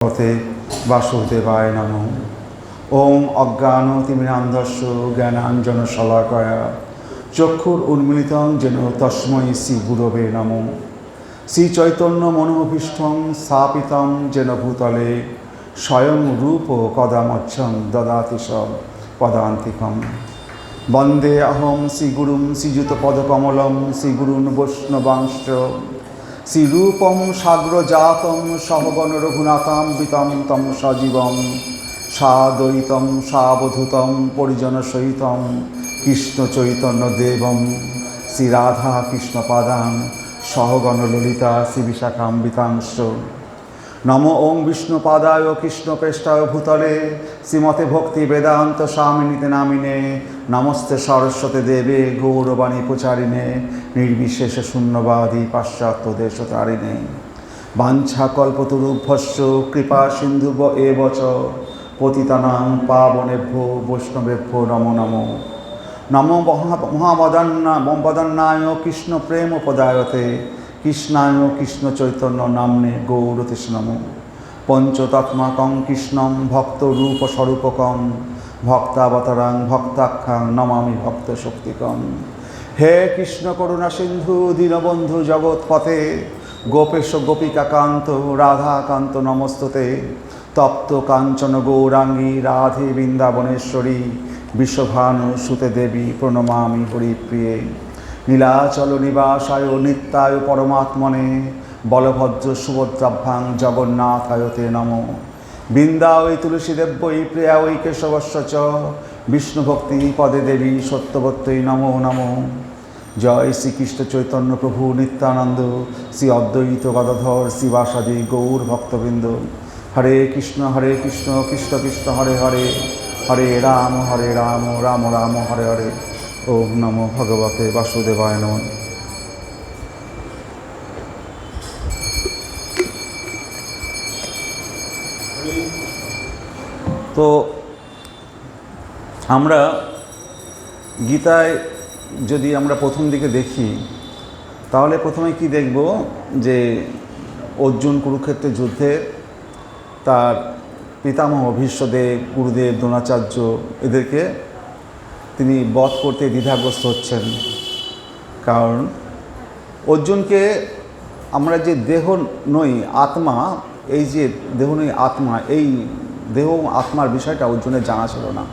পথে বাসুদেবায় নমঃ। ওম অজ্ঞানতিমিরান্ধস্য জ্ঞানাঞ্জনশলাকয়া চক্ষুর উন্মিলিতং যেন তস্मै শ্রীগুরবে নমঃ। শ্রীচৈতন্য মনোভীষ্টং স্থাপিতং যেন ভূতলে স্বয়ং রূপ কদামচ্ছং দদাতি স পদান্তিকম। বন্দে অহং শ্রীগুরুং শ্রীযুতপদকমলং শ্রীগুরুन् বৈষ্ণবাংশ্চ শ্রীরূপং সাগ্রজাতং সহগণ রঘুনাথামৃতং তং সজীবং সাদ্বৈতং সাবধূতং পরিজনসহিতং কৃষ্ণচৈতন্যদেবং শ্রীরাধা কৃষ্ণপাদাং সহগণ ললিতা শ্রীবিশাখামৃতাংশ্চ। নমো ওং বিষ্ণুপাদায় কৃষ্ণপ্রেষ্ঠায় ভূতলে শ্রীমতে ভক্তি বেদান্ত স্বামিনীতে নামিনে নমস্তে সরস্বতী দেবে গৌরবাণী প্রচারিণে নির্বিশেষ শূন্যবাদী পাশ্চাত্য দেশতারিণে। বাঞ্ছাকল্পতরুভ্যশ্চ কৃপা সিন্ধুব এব চ পতিতানাং পাবনেভ্যো বৈষ্ণবেভ্যো নমো নমো। নমো মহাবদান্নায় কৃষ্ণ প্রেম পদায়তে কৃষ্ণায় কৃষ্ণ চৈতন্য নাম্নে গৌরতিষ্ঠ নমো। পঞ্চতত্মাকং কৃষ্ণং ভক্তরূপস্বরূপকং ভক্তাবতারাং ভক্তাখ্যাং নমামি ভক্তশক্তিকং। হে কৃষ্ণ করুণা সিন্ধু দীনবন্ধু জগৎপতে গোপেশ গোপিকাকান্ত রাধাকান্ত নমস্তুতে। তপ্ত কাঞ্চন গৌরাঙ্গী রাধে বৃন্দাবনেশ্বরী বিশ্বভানু সুতে দেবী প্রণমামি হরিপ্রিয়ে। নীলাচল নিবাসায় নিত্যায় পরমাত্মনে বলভদ্র সুভদ্রাভ্যাং জগন্নাথায় তে নমঃ। বৃন্দাবৈ তুলসীদেব্যৈ প্রিয়াৈ কেশবস্য চ বিষ্ণুভক্তি পদে দেবী সত্যবত্যৈ নমো নমঃ। জয় শ্রীকৃষ্ণ চৈতন্য প্রভু নিত্যানন্দ শ্রী অদ্বৈত গদাধর শ্রীবাসাদি গৌর ভক্তবৃন্দ। হরে কৃষ্ণ কৃষ্ণ কৃষ্ণ হরে হরে হরে রাম রাম রাম হরে হরে। ওম নমো ভগবতে বাসুদেবায় নমঃ। তো আমরা গীতায় যদি আমরা প্রথম দিকে দেখি তাহলে প্রথমে কি দেখব যে অর্জুন কুরুক্ষেত্রের যুদ্ধে তার পিতামহ ভীষ্মদেব গুরুদেব দ্রোণাচার্য এদেরকে তিনি বধ করতে দ্বিধাগ্রস্ত হচ্ছেন। কারণ অর্জুনকে আমরা যে দেহ নই আত্মা, এই যে দেহ নই আত্মা, এই দেহ আত্মার বিষয়টা অর্জুনের জানা ছিল না।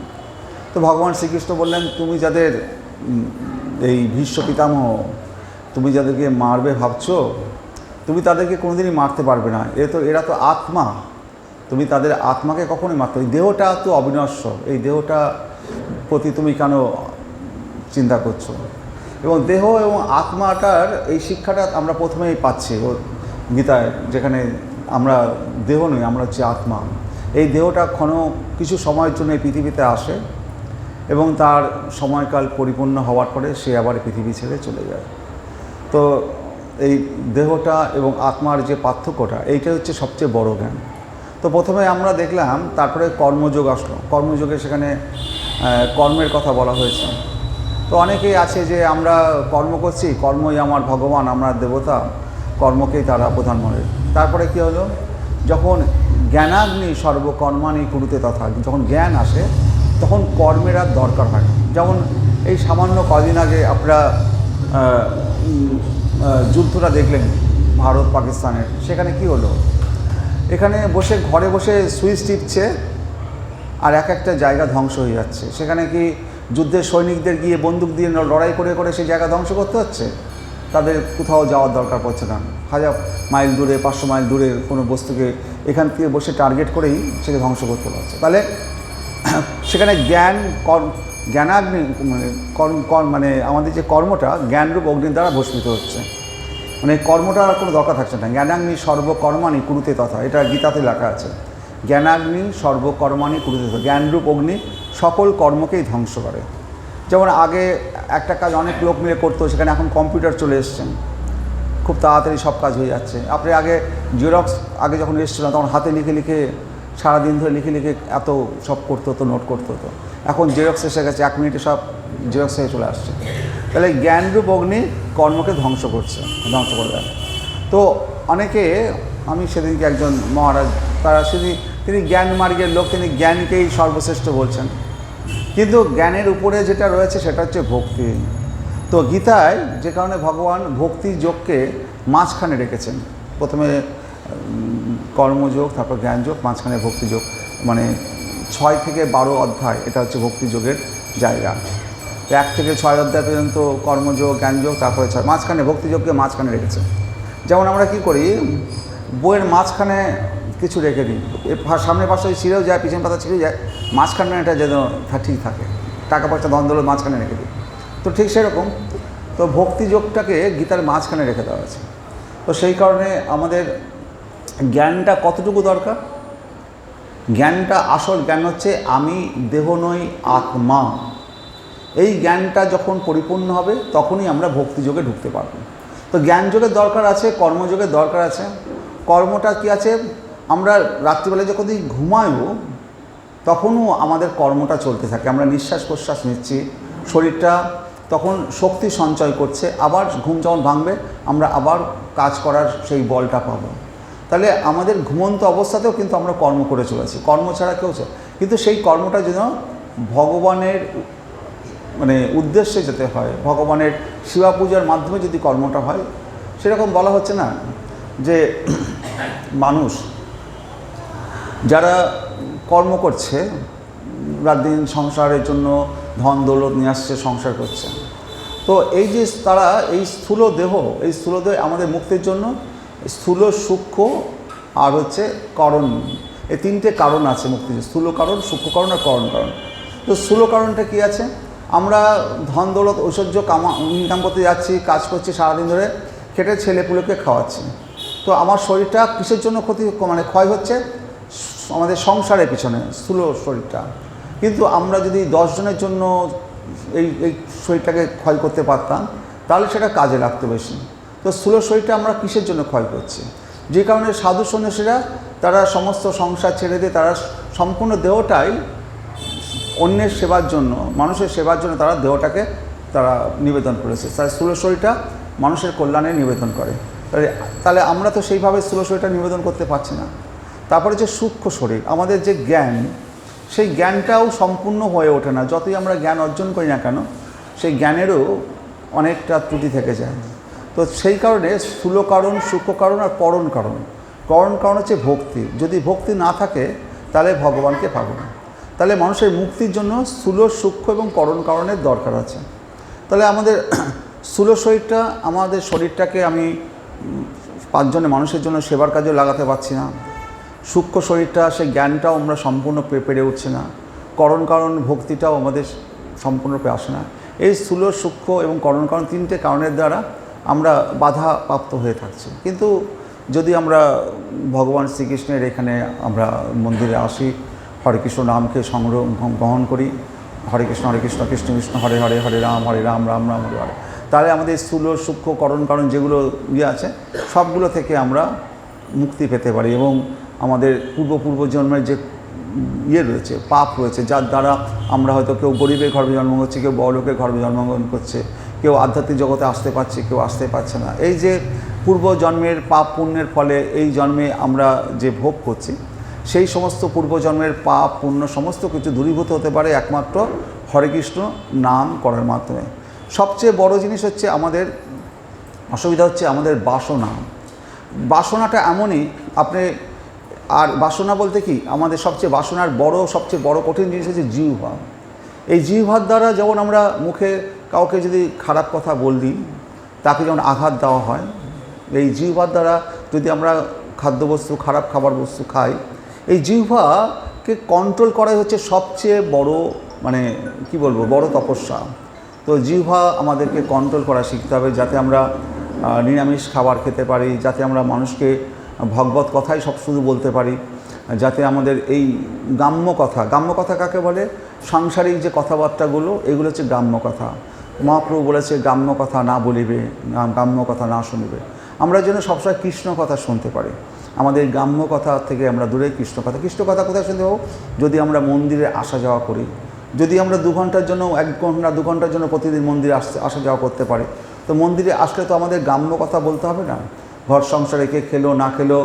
তো ভগবান শ্রীকৃষ্ণ বললেন, তুমি যাদের এই ভীষ্ম পিতামহ তুমি যাদেরকে মারবে ভাবছো, তুমি তাদেরকে কোনোদিনই মারতে পারবে না। এরা তো আত্মা, তুমি তাদের আত্মাকে কখনোই মারতে। এই দেহটা তো অবিনশ্বর, এই দেহটা প্রতি তুমি কেন চিন্তা করছো? এবং দেহ এবং আত্মাটার এই শিক্ষাটা আমরা প্রথমেই পাচ্ছি গীতায়, যেখানে আমরা দেহ নই, আমরা হচ্ছে আত্মা। এই দেহটা কিছু সময়ের জন্য এই পৃথিবীতে আসে এবং তার সময়কাল পরিপূর্ণ হওয়ার পরে সে আবার পৃথিবী ছেড়ে চলে যায়। তো এই দেহটা এবং আত্মার যে পার্থক্যটা, এইটা হচ্ছে সবচেয়ে বড় জ্ঞান। তো প্রথমে আমরা দেখলাম, তারপরে কর্মযোগ আসলো। কর্মযোগে সেখানে কর্মের কথা বলা হয়েছে। তো অনেকেই আছে যে আমরা কর্ম করছি, কর্মই আমার ভগবান, আমরা দেবতা, কর্মকেই তারা প্রধান মনে। তারপরে কি হলো, যখন জ্ঞানাগ্নি সর্বকর্মাণি কুরুতে তথা, যখন জ্ঞান আসে তখন কর্মের আর দরকার হয় না। যেমন এই সামান্য কদিন আগে আপনারা যুদ্ধটা দেখলেন ভারত পাকিস্তানের, সেখানে কি হলো, এখানে বসে ঘরে বসে সুইচ টিপছে আর একটা জায়গা ধ্বংস হয়ে যাচ্ছে। সেখানে কি যুদ্ধের সৈনিকদের গিয়ে বন্দুক দিয়ে লড়াই করে করে সেই জায়গা ধ্বংস করতে হচ্ছে? তাদের কোথাও যাওয়ার দরকার পড়ছে না। 1000 মাইল দূরে 500 মাইল দূরের কোনো বস্তুকে এখান থেকে বসে টার্গেট করেই সেকে ধ্বংস করতে পারছে। তাহলে সেখানে জ্ঞানাগ্নি মানে আমাদের যে কর্মটা জ্ঞানরূপ অগ্নির দ্বারা ভস্মিত হচ্ছে, মানে কর্মটা আর কোনো দরকার থাকছে না। জ্ঞানাগ্নি সর্বকর্মাণি কুরুতে তথা, এটা গীতাতে লেখা আছে। জ্ঞানাগ্নি সর্বকর্মাণি কুরুতে তথা, জ্ঞানরূপ অগ্নি সকল কর্মকেই ধ্বংস করে। যেমন আগে একটা কাজ অনেক লোক মিলে করতো, সেখানে এখন কম্পিউটার চলে এসছেন, খুব তাড়াতাড়ি সব কাজ হয়ে যাচ্ছে। আপনি আগে জেরক্স আগে যখন এসেছিল তখন হাতে লিখে লিখে সারাদিন ধরে লিখে লিখে এত সব করতে হতো, নোট করতে হতো। এখন জেরক্স এসে গেছে, 1 মিনিটে সব জেরক্স হয়ে চলে আসছে। তাহলে জ্ঞানরূপ অগ্নি কর্মকে ধ্বংস করে দেয়। তো অনেকে, আমি সেদিনকে একজন মহারাজ তারা তিনি জ্ঞান মার্গের লোক, তিনি জ্ঞানকেই সর্বশ্রেষ্ঠ বলছেন। কিন্তু জ্ঞানের উপরে যেটা রয়েছে সেটা হচ্ছে ভক্তি। তো গীতায় যে কারণে ভগবান ভক্তি যোগকে মাঝখানে রেখেছেন, প্রথমে কর্মযোগ, তারপর জ্ঞানযোগ, মাঝখানে ভক্তিযোগ, মানে 6 থেকে 12 অধ্যায় এটা হচ্ছে ভক্তিযোগের জায়গা। 1 থেকে 6 অধ্যায় পর্যন্ত কর্মযোগ, জ্ঞানযোগ, তারপরে 6, মাঝখানে ভক্তিযোগকে মাঝখানে রেখেছে। যেমন আমরা কি করি, বইয়ের মাঝখানে কিছু রেখে দিই, সামনে পাশে ছিঁড়েও যায়, পিছনে পাতা ছিঁড়েও যায়, মাঝখানে এটা যেন ঠিক থাকে, টাকা পয়সা দ্বন্দ্ব মাঝখানে রেখে দিই। তো ঠিক সেরকম তো ভক্তিযোগটাকে গীতার মাঝখানে রেখে দেওয়া আছে। তো সেই কারণে আমাদের জ্ঞানটা কতটুকু দরকার, জ্ঞানটা আসল জ্ঞান হচ্ছে আমি দেহ নই আত্মা। এই জ্ঞানটা যখন পরিপূর্ণ হবে তখনই আমরা ভক্তিযোগে ঢুকতে পারব। তো জ্ঞানযোগের দরকার আছে, কর্মযোগের দরকার আছে। কর্মটা কি আছে, আমরা রাত্রিবেলায় যখন ঘুমাইও তখনও আমাদের কর্মটা চলতে থাকে, আমরা নিঃশ্বাস প্রশ্বাস নিচ্ছি, শরীরটা তখন শক্তি সঞ্চয় করছে, আবার ঘুম যখন ভাঙবে আমরা আবার কাজ করার সেই বলটা পাবো। তাহলে আমাদের ঘুমন্ত অবস্থাতেও কিন্তু আমরা কর্ম করে চলেছি, কর্ম ছাড়া কেউ চায়, কিন্তু সেই কর্মটা যেন ভগবানের মানে উদ্দেশ্যে যেতে হয়, ভগবানের শিবা পূজার মাধ্যমে যদি কর্মটা হয়। সেরকম বলা হচ্ছে না যে মানুষ যারা কর্ম করছে, রাত দিন সংসারের জন্য ধন দৌলত নিয়ে আসছে, সংসার করছে, তো এই যে তারা এই স্থূল দেহ আমাদের মুক্তির জন্য স্থূল সূক্ষ্ম আর হচ্ছে করণ, এই 3টে কারণ আছে মুক্তির, স্থূল কারণ, সূক্ষ্ম কারণ আর করণ কারণ। তো স্থূল কারণটা কী আছে, আমরা ধন দৌলত ঐশ্বর্য ইনকাম করতে যাচ্ছি, কাজ করছি সারাদিন ধরে, খেটে ছেলেপুলেকে খাওয়াচ্ছি। তো আমার শরীরটা কিসের জন্য মানে ক্ষয় হচ্ছে, আমাদের সংসারের পিছনে স্থূল শরীরটা। কিন্তু আমরা যদি 10 জনের জন্য এই শরীরটাকে ক্ষয় করতে পারতাম তাহলে সেটা কাজে লাগতো বেশি। তো স্থূল শরীরটা আমরা কিসের জন্য ক্ষয় করছি, যে কারণে সাধু সন্ন্যাসীরা তারা সমস্ত সংসার ছেড়ে দিয়ে তারা সম্পূর্ণ দেহটাই অন্যের সেবার জন্য, মানুষের সেবার জন্য তারা দেহটাকে তারা নিবেদন করেছে। তার স্থূল শরীরটা মানুষের কল্যাণে নিবেদন করে। তাহলে আমরা তো সেইভাবে স্থূল শরীরটা নিবেদন করতে পারছি না। তারপরে যে সূক্ষ্ম শরীর, আমাদের যে জ্ঞান, সেই জ্ঞানটাও সম্পূর্ণ হয়ে ওঠে না। যতই আমরা জ্ঞান অর্জন করি না কেন, সেই জ্ঞানেরও অনেকটা ত্রুটি থেকে যায়। তো সেই কারণে স্থূল কারণ, সূক্ষ্ম কারণ আর করণ কারণ। করণ কারণ হচ্ছে ভক্তি। যদি ভক্তি না থাকে তাহলে ভগবানকে পাবো না। তাহলে মানুষের মুক্তির জন্য স্থূল, সূক্ষ্ম এবং করণ কারণের দরকার আছে। তাহলে আমাদের স্থূল শরীরটা, আমাদের শরীরটাকে আমি 5 জনের মানুষের জন্য সেবার কাজেও লাগাতে পারছি না। সূক্ষ্ম শরীরটা, সেই জ্ঞানটাও আমরা সম্পূর্ণ পেরে উঠছি না। করণ কারণ ভক্তিটাও আমাদের সম্পূর্ণরূপে আসে না। এই স্থূল, সূক্ষ্ম এবং করণ কারণ 3টে কারণের দ্বারা আমরা বাধাপ্রাপ্ত হয়ে থাকছি। কিন্তু যদি আমরা ভগবান শ্রীকৃষ্ণের এখানে আমরা মন্দিরে আসি, হরে কৃষ্ণ নামকে গ্রহণ করি, হরে কৃষ্ণ কৃষ্ণ কৃষ্ণ হরে হরে, হরে রাম রাম রাম হরে হরে, তাহলে আমাদের স্থূল, সূক্ষ্ম, করণ কারণ যেগুলো আছে সবগুলো থেকে আমরা মুক্তি পেতে পারি। এবং আমাদের পূর্বজন্মের যে রয়েছে, পাপ রয়েছে, যার দ্বারা আমরা হয়তো কেউ গরিবের গর্ভে জন্মগ্রহণ করছে, কেউ বড়লোকের গর্ভে জন্মগ্রহণ করছে, কেউ আধ্যাত্মিক জগতে আসতে পারছে, কেউ আসতে পারছে না। এই যে পূর্বজন্মের পাপ পুণ্যের ফলে এই জন্মে আমরা যে ভোগ করছি, সেই সমস্ত পূর্বজন্মের পাপ পুণ্য সমস্ত কিছু দূরীভূত হতে পারে একমাত্র হরে কৃষ্ণ নাম করার মাধ্যমে। সবচেয়ে বড় জিনিস হচ্ছে আমাদের অসুবিধা হচ্ছে আমাদের বাসনা। বাসনাটা এমনই, আপনি আর বাসনা বলতে কি, আমাদের সবচেয়ে সবচেয়ে বড় কঠিন জিনিস হচ্ছে জিহ্বা। এই জিহ্বার দ্বারা যেমন আমরা মুখে কাউকে যদি খারাপ কথা বলি, তাকে যেমন আঘাত দেওয়া হয়, এই জিহ্বার দ্বারা যদি আমরা খাদ্যবস্তু, খারাপ খাবার বস্তু খাই, এই জিহ্বাকে কন্ট্রোল করাই হচ্ছে সবচেয়ে বড়, মানে কি বলবো, বড় তপস্যা। তো জিহ্বা আমাদেরকে কন্ট্রোল করা শিখতে হবে, যাতে আমরা নিরামিষ খাবার খেতে পারি, যাতে আমরা মানুষকে ভগবত কথাই সব শুধু বলতে পারি, যাতে আমাদের এই গ্রাম্য কথা কাকে বলে, সাংসারিক যে কথাবার্তাগুলো, এগুলো হচ্ছে গ্রাম্য কথা। মহাপ্রভু বলেছে গ্রাম্য কথা না বলিবে, গ্রাম্য কথা না শুনিবে। আমরা যেন সবসময় কৃষ্ণ কথা শুনতে পারি। আমাদের গ্রাম্য কথা থেকে আমরা দূরে কৃষ্ণ কথা কোথায় শুনতে পাবো? যদি আমরা মন্দিরে আসা যাওয়া করি, যদি আমরা 2 ঘন্টার জন্য 1 ঘন্টা 2 ঘন্টার জন্য প্রতিদিন মন্দিরে আসা যাওয়া করতে পারি, তো মন্দিরে আসলে তো আমাদের গ্রাম্য কথা বলতে হবে না। ঘর সংসারে কে খেলো না খেলো,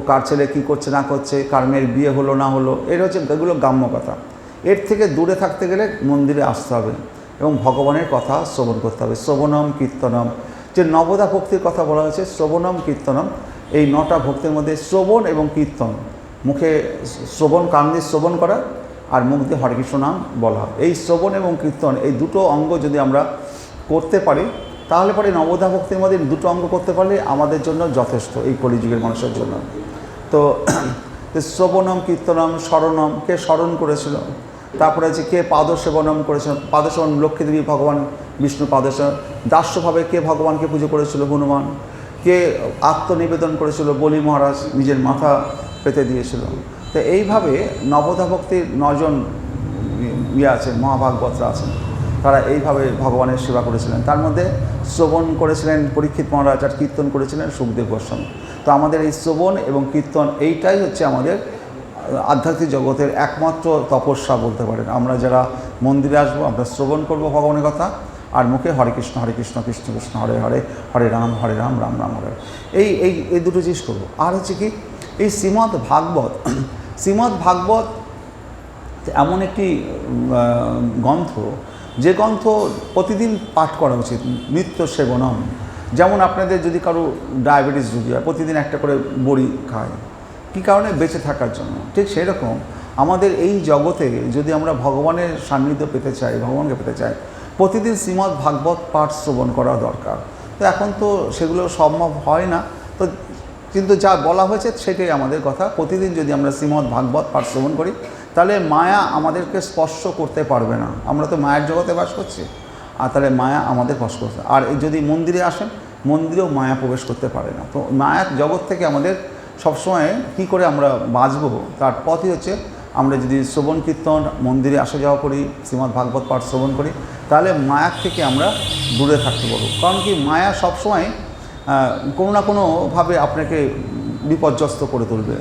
কার ছেলে কী করছে না করছে, কার মেয়ের বিয়ে হলো না হলো, এর হচ্ছে এগুলো গ্রাম্য কথা। এর থেকে দূরে থাকতে গেলে মন্দিরে আসতে হবে এবং ভগবানের কথা শ্রবণ করতে হবে। শ্রবণম কীর্তনম, যে নবদা ভক্তির কথা বলা হয়েছে, শ্রবণম কীর্তনম, এই 9টা ভক্তির মধ্যে শ্রবণ এবং কীর্তন, মুখে শ্রবণ, কান দিয়ে শ্রবণ করা আর মুখ দিয়ে হরে কৃষ্ণ নাম বলা। এই শ্রবণ এবং কীর্তন, এই দুটো অঙ্গ যদি আমরা করতে পারি তাহলে পরে নবদা ভক্তির মধ্যে দুটো অঙ্গ করতে পারলে আমাদের জন্য যথেষ্ট, এই কলিযুগের মানুষের জন্য। তো শ্রবণম কীর্তনম, স্মরণম, কে স্মরণ করেছিল, তারপরে আছে কে পাদসেবনম করেছিল, পাদসেবন লক্ষ্মীদেবী ভগবান বিষ্ণু পাদসেবন, দাস্যভাবে কে ভগবানকে পুজো করেছিল হনুমান, কে আত্মনিবেদন করেছিল বলি মহারাজ, নিজের মাথা পেতে দিয়েছিল। তো এইভাবে নবদা ভক্তির 9জন আছেন, মহাভাগবতরা আছেন, তারা এইভাবে ভগবানের সেবা করেছিলেন। তার মধ্যে শ্রবণ করেছিলেন পরীক্ষিত মহারাজ আর কীর্তন করেছিলেন সুখদেব গোস্বামী। তো আমাদের এই শ্রবণ এবং কীর্তন এইটাই হচ্ছে আমাদের আধ্যাত্মিক জগতের একমাত্র তপস্যা বলতে পারেন। আমরা যারা মন্দিরে আসবো আমরা শ্রবণ করব ভগবানের কথা আর মুখে হরে কৃষ্ণ কৃষ্ণ কৃষ্ণ হরে হরে, হরে রাম রাম রাম হরে, এই দুটো জিনিস করবো। আর হচ্ছে কি, এই শ্রীমদ্ ভাগবত এমন একটি গ্রন্থ, যে গ্রন্থ প্রতিদিন পাঠ করা উচিত, নিত্য সেবনম। যেমন আপনাদের যদি কারো ডায়াবেটিস রোগী হয়, প্রতিদিন একটা করে বড়ি খায়, কী কারণে? বেঁচে থাকার জন্য। ঠিক সেই রকম আমাদের এই জগতে যদি আমরা ভগবানের সান্নিধ্য পেতে চাই, ভগবানকে পেতে চাই, প্রতিদিন শ্রীমদ্ ভাগবত পাঠ শ্রবণ করা দরকার। তো এখন তো সেগুলো সম্ভব হয় না, তো কিন্তু যা বলা হয়েছে সেটাই আমাদের কথা। প্রতিদিন যদি আমরা শ্রীমদ্ ভাগবত পাঠ শ্রবণ করি তাহলে মায়া আমাদেরকে স্পর্শ করতে পারবে না। আমরা তো মায়ের জগতে বাস করছি, আর তাহলে মায়া আমাদের স্পর্শ করছে। আর যদি মন্দিরে আসেন, মন্দিরেও মায়া প্রবেশ করতে পারে না। তো মায়ার জগৎ থেকে আমাদের সবসময় কী করে আমরা বাঁচবো, তার পথই হচ্ছে আমরা যদি শ্রবণ কীর্তন, মন্দিরে আসা যাওয়া করি, শ্রীমদ্ ভাগবত পাঠ শ্রবণ করি, তাহলে মায়ার থেকে আমরা দূরে থাকতে পারবো। কারণ কি, মায়া সবসময় কোনো না কোনোভাবে আপনাকে বিপর্যস্ত করে তুলবে।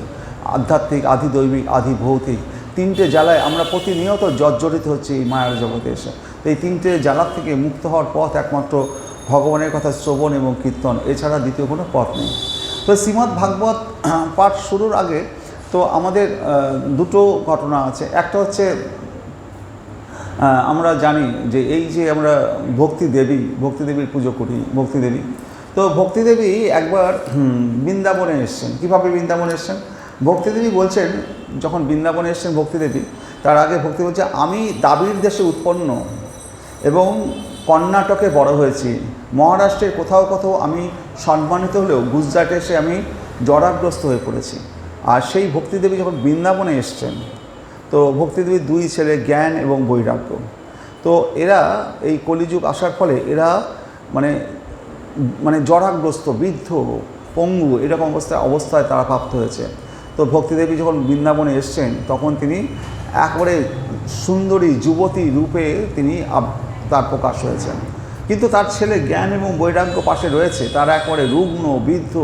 আধ্যাত্মিক, আধিদৈবিক, আধিভৌতিক, 3টে জ্বালায় আমরা প্রতিনিয়ত জর্জরিত হচ্ছি এই মায়ার জগতে এসে। তো এই 3টে জ্বালার থেকে মুক্ত হওয়ার পথ একমাত্র ভগবানের কথা শ্রবণ এবং কীর্তন, এছাড়া দ্বিতীয় কোনো পথ নেই। তো শ্রীমদ্ ভাগবত পাঠ শুরুর আগে তো আমাদের দুটো ঘটনা আছে। একটা হচ্ছে আমরা জানি যে এই যে আমরা ভক্তিদেবীর পুজো করি, ভক্তিদেবী। তো ভক্তিদেবী একবার বৃন্দাবনে এসছেন। কীভাবে বৃন্দাবনে এসছেন? ভক্তিদেবী বলছেন, যখন বৃন্দাবনে এসছেন ভক্তিদেবী, তার আগে ভক্তি বলছে, আমি দ্রাবিড় দেশে উৎপন্ন এবং কর্ণাটকে বড় হয়েছি, মহারাষ্ট্রের কোথাও কোথাও আমি সম্মানিত হলেও গুজরাটে এসে আমি জরাগ্রস্ত হয়ে পড়েছি। আর সেই ভক্তিদেবী যখন বৃন্দাবনে এসছেন, তো ভক্তিদেবীর 2 ছেলে জ্ঞান এবং বৈরাগ্য, তো এরা এই কলিযুগ আসার ফলে এরা মানে জরাগ্রস্ত, বৃদ্ধ, পঙ্গু, এরকম অবস্থায় তারা প্রাপ্ত হয়েছে। তো ভক্তিদেবী যখন বৃন্দাবনে এসছেন তখন তিনি একবারে সুন্দরী যুবতী রূপে তিনি তার প্রকাশ হয়েছেন। কিন্তু তার ছেলে জ্ঞান এবং বৈরাগ্য পাশে রয়েছে, তারা একবারে রুগ্ন, বৃদ্ধ,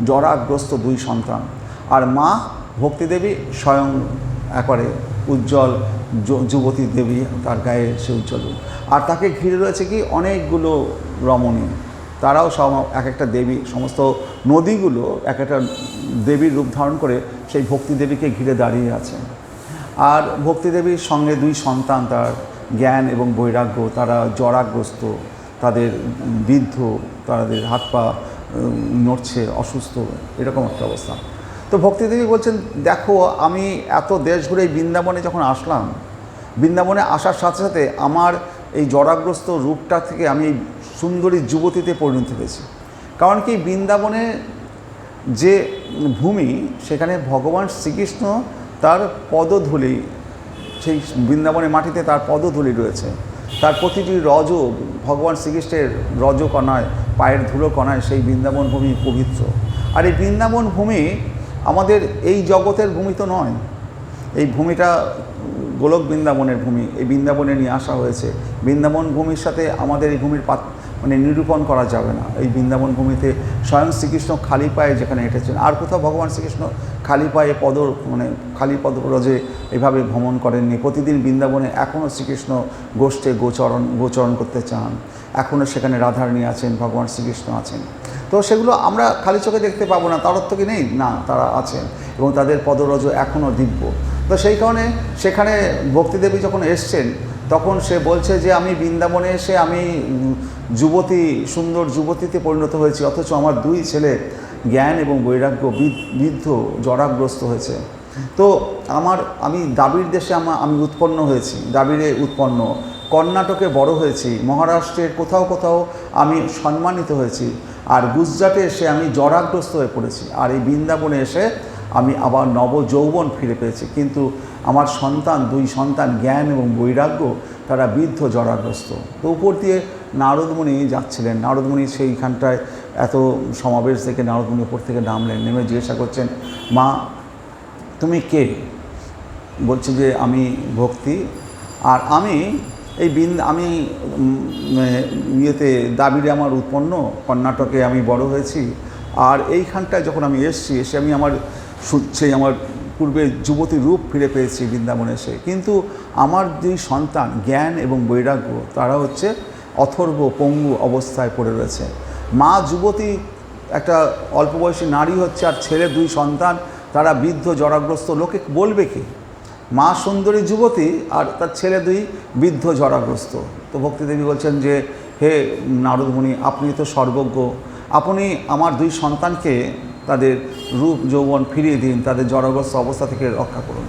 জরাগ্রস্ত 2 সন্তান। আর মা ভক্তিদেবী স্বয়ং একবারে উজ্জ্বল যুবতী দেবী, তার গায়ে সে উজ্জ্বল, আর তাকে ঘিরে রয়েছে কি অনেকগুলো রমণী, তারাও সব এক একটা দেবী। সমস্ত নদীগুলো এক একটা দেবীর রূপ ধারণ করে সেই ভক্তিদেবীকে ঘিরে দাঁড়িয়ে আছে। আর ভক্তিদেবীর সঙ্গে 2 সন্তান, তার জ্ঞান এবং বৈরাগ্য, তারা জরাগ্রস্ত, তাদের বৃদ্ধ, তাদের হাত পা নড়ছে, অসুস্থ, এরকম একটা অবস্থা। তো ভক্তিদেবী বলছেন, দেখো আমি এত দেশ ঘুরে বৃন্দাবনে যখন আসলাম, বৃন্দাবনে আসার সাথে সাথে আমার এই জরাগ্রস্ত রূপটা থেকে আমি এই সুন্দরী যুবতীতে পরিণত হয়েছি। কারণ কি, বৃন্দাবনে যে ভূমি, সেখানে ভগবান শ্রীকৃষ্ণ তার পদধূলি, সেই বৃন্দাবনের মাটিতে তার পদধূলি রয়েছে। তার প্রতিটি রজ ভগবান শ্রীকৃষ্ণের রজকণায়, পায়ের ধুলো কণায় সেই বৃন্দাবন ভূমি পবিত্র। আর এই বৃন্দাবন ভূমি আমাদের এই জগতের ভূমি তো নয়, এই ভূমিটা গোলক বৃন্দাবনের ভূমি। এই বৃন্দাবনে নিয়ে আসা হয়েছে। বৃন্দাবন ভূমির সাথে আমাদের এই ভূমির নিরূপণ করা যাবে না। এই বৃন্দাবন ভূমিতে স্বয়ং শ্রীকৃষ্ণ খালি পায়ে যেখানে হেঁটেছেন, আর কোথাও ভগবান শ্রীকৃষ্ণ খালি পায়ে খালি পদব্রজে এভাবে ভ্রমণ করেননি। প্রতিদিন বৃন্দাবনে এখনও শ্রীকৃষ্ণ গোষ্ঠে গোচরণ করতে চান, এখনও সেখানে রাধারানী আছেন, ভগবান শ্রীকৃষ্ণ আছেন। তো সেগুলো আমরা খালি চোখে দেখতে পাবো না, তার অর্থ কি নেই, না, তারা আছেন এবং তাদের পদরজ এখনও দিব্য। তো সেই কারণে সেখানে ভক্তিদেবী যখন এসছেন তখন সে বলছে যে আমি বৃন্দাবনে এসে আমি যুবতী, সুন্দর যুবতীতে পরিণত হয়েছি, অথচ আমার 2 ছেলে জ্ঞান এবং বৈরাগ্য বৃদ্ধ জরাগ্রস্ত হয়েছে। তো আমি দ্রাবিড় দেশে আমি উৎপন্ন হয়েছি, দ্রাবিড়ে উৎপন্ন, কর্ণাটকে বড় হয়েছি, মহারাষ্ট্রের কোথাও কোথাও আমি সম্মানিত হয়েছি, আর গুজরাটে এসে আমি জরাগ্রস্ত হয়ে পড়েছি, আর এই বৃন্দাবনে এসে আমি আবার নবযৌবন ফিরে পেয়েছি। কিন্তু আমার সন্তান, 2 সন্তান জ্ঞান এবং বৈরাগ্য তারা বৃদ্ধ জরাগ্রস্ত। তো উপর দিয়ে নারদমুনি যাচ্ছিলেন, নারদমুনি সেইখানটায় এত সমাবেশ থেকে নারদমুনি উপর থেকে নামলেন, নেমে জিজ্ঞাসা করছেন, মা তুমি কে? বলছে যে আমি ভক্তি, আর আমি আমি ইয়েতে দ্রাবিড়ে আমার উৎপন্ন, কর্ণাটকে আমি বড় হয়েছি, আর এইখানটায় যখন আমি এসে আমি আমার পূর্বে যুবতী রূপ ফিরে পেয়েছি বৃন্দাবনে এসে। কিন্তু আমার 2 সন্তান জ্ঞান এবং বৈরাগ্য তারা হচ্ছে অথর্ব পঙ্গু অবস্থায় পড়ে রয়েছে। মা যুবতী একটা অল্প বয়সী নারী হচ্ছে, আর ছেলে 2 সন্তান তারা বৃদ্ধ জরাগ্রস্ত, লোকে বলবে কি? মা সুন্দরী যুবতী আর তার ছেলে 2 বৃদ্ধ জরাগ্রস্ত। তো ভক্তিদেবী বলছেন যে হে নারদমুনি, আপনি তো সর্বজ্ঞ, আপনি আমার 2 সন্তানকে তাদের রূপ যৌবন ফিরিয়ে দিন, তাদের জরাগ্রস্ত অবস্থা থেকে রক্ষা করুন।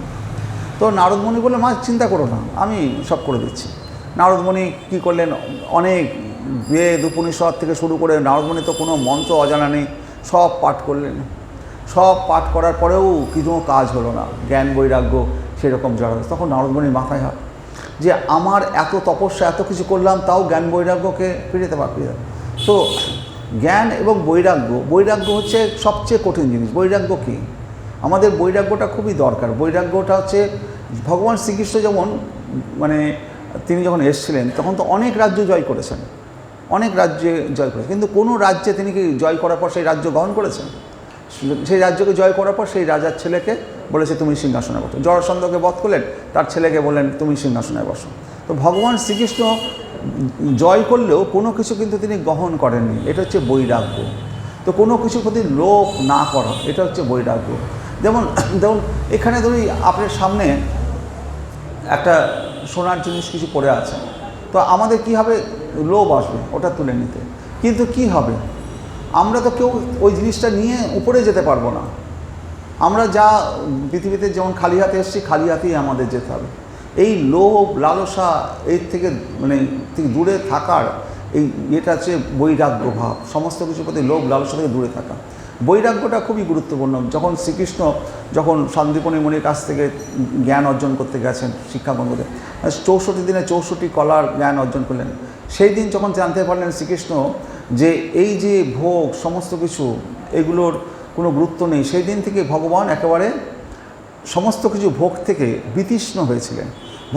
তো নারদমুনি বললেন, মা চিন্তা করো না, আমি সব করে দিচ্ছি। নারদমুনি কী করলেন, অনেক বেদ উপনিষদ থেকে শুরু করে নারদমুনি তো কোনো মন্ত্র অজানা নেই, সব পাঠ করলেন। সব পাঠ করার পরেও কোনো কাজ হলো না, জ্ঞান বৈরাগ্য সেরকম জড়াগ্রস্ত। তখন নারদমুনির মাথায় হয় যে আমার এত তপস্যা, এত কিছু করলাম, তাও জ্ঞান বৈরাগ্যকে ফিরেতে পারবে। তো জ্ঞান এবং বৈরাগ্য হচ্ছে সবচেয়ে কঠিন জিনিস। বৈরাগ্য কী? আমাদের বৈরাগ্যটা খুবই দরকার। বৈরাগ্যটা হচ্ছে ভগবান শ্রীকৃষ্ণ যেমন তিনি যখন এসেছিলেন তখন তো অনেক রাজ্য জয় করেছেন, অনেক রাজ্যে জয় করেছেন, কিন্তু কোনো রাজ্যে তিনি কি জয় করার পর সেই রাজ্য গ্রহণ করেছেন? সেই রাজ্যকে জয় করার পর সেই রাজার ছেলেকে বলেছে তুমি সিংহাসনে বসো। জরাসন্ধকে বধ করলেন, তার ছেলেকে বললেন তুমি সিংহাসনে বসো। তো ভগবান শ্রীকৃষ্ণ জয় করলেও কোনো কিছু কিন্তু তিনি গ্রহণ করেননি, এটা হচ্ছে বৈরাগ্য। তো কোনো কিছুর প্রতি লোভ না করা, এটা হচ্ছে বৈরাগ্য। যেমন এখানে ধরি আপনার সামনে একটা সোনার জিনিস কিছু পড়ে আছে, তো আমাদের কি হবে, লোভ আসবে ওটা তুলে নিতে, কিন্তু কি হবে, আমরা তো কেউ ওই জিনিসটা নিয়ে উপরে যেতে পারবো না। আমরা যা পৃথিবীতে যেমন খালি হাতে এসেছি, খালি হাতেই আমাদের যেতে হবে। এই লোভ লালসা এর থেকে দূরে থাকার এটা হচ্ছে বৈরাগ্য ভাব, সমস্ত কিছুর প্রতি লোভ লালসা থেকে দূরে থাকা। বৈরাগ্যটা খুবই গুরুত্বপূর্ণ। যখন শ্রীকৃষ্ণ সন্দীপনী মুনির কাছ থেকে জ্ঞান অর্জন করতে গেছেন, শিক্ষা গ্রহণ করতে 64 দিনে 64 কলার জ্ঞান অর্জন করলেন, সেই দিন যখন জানতে পারলেন শ্রীকৃষ্ণ যে এই যে ভোগ সমস্ত কিছু এগুলোর কোনো গুরুত্ব নেই, সেই দিন থেকে ভগবান একেবারে সমস্ত কিছু ভোগ থেকে বিতৃষ্ণ হয়েছিলেন।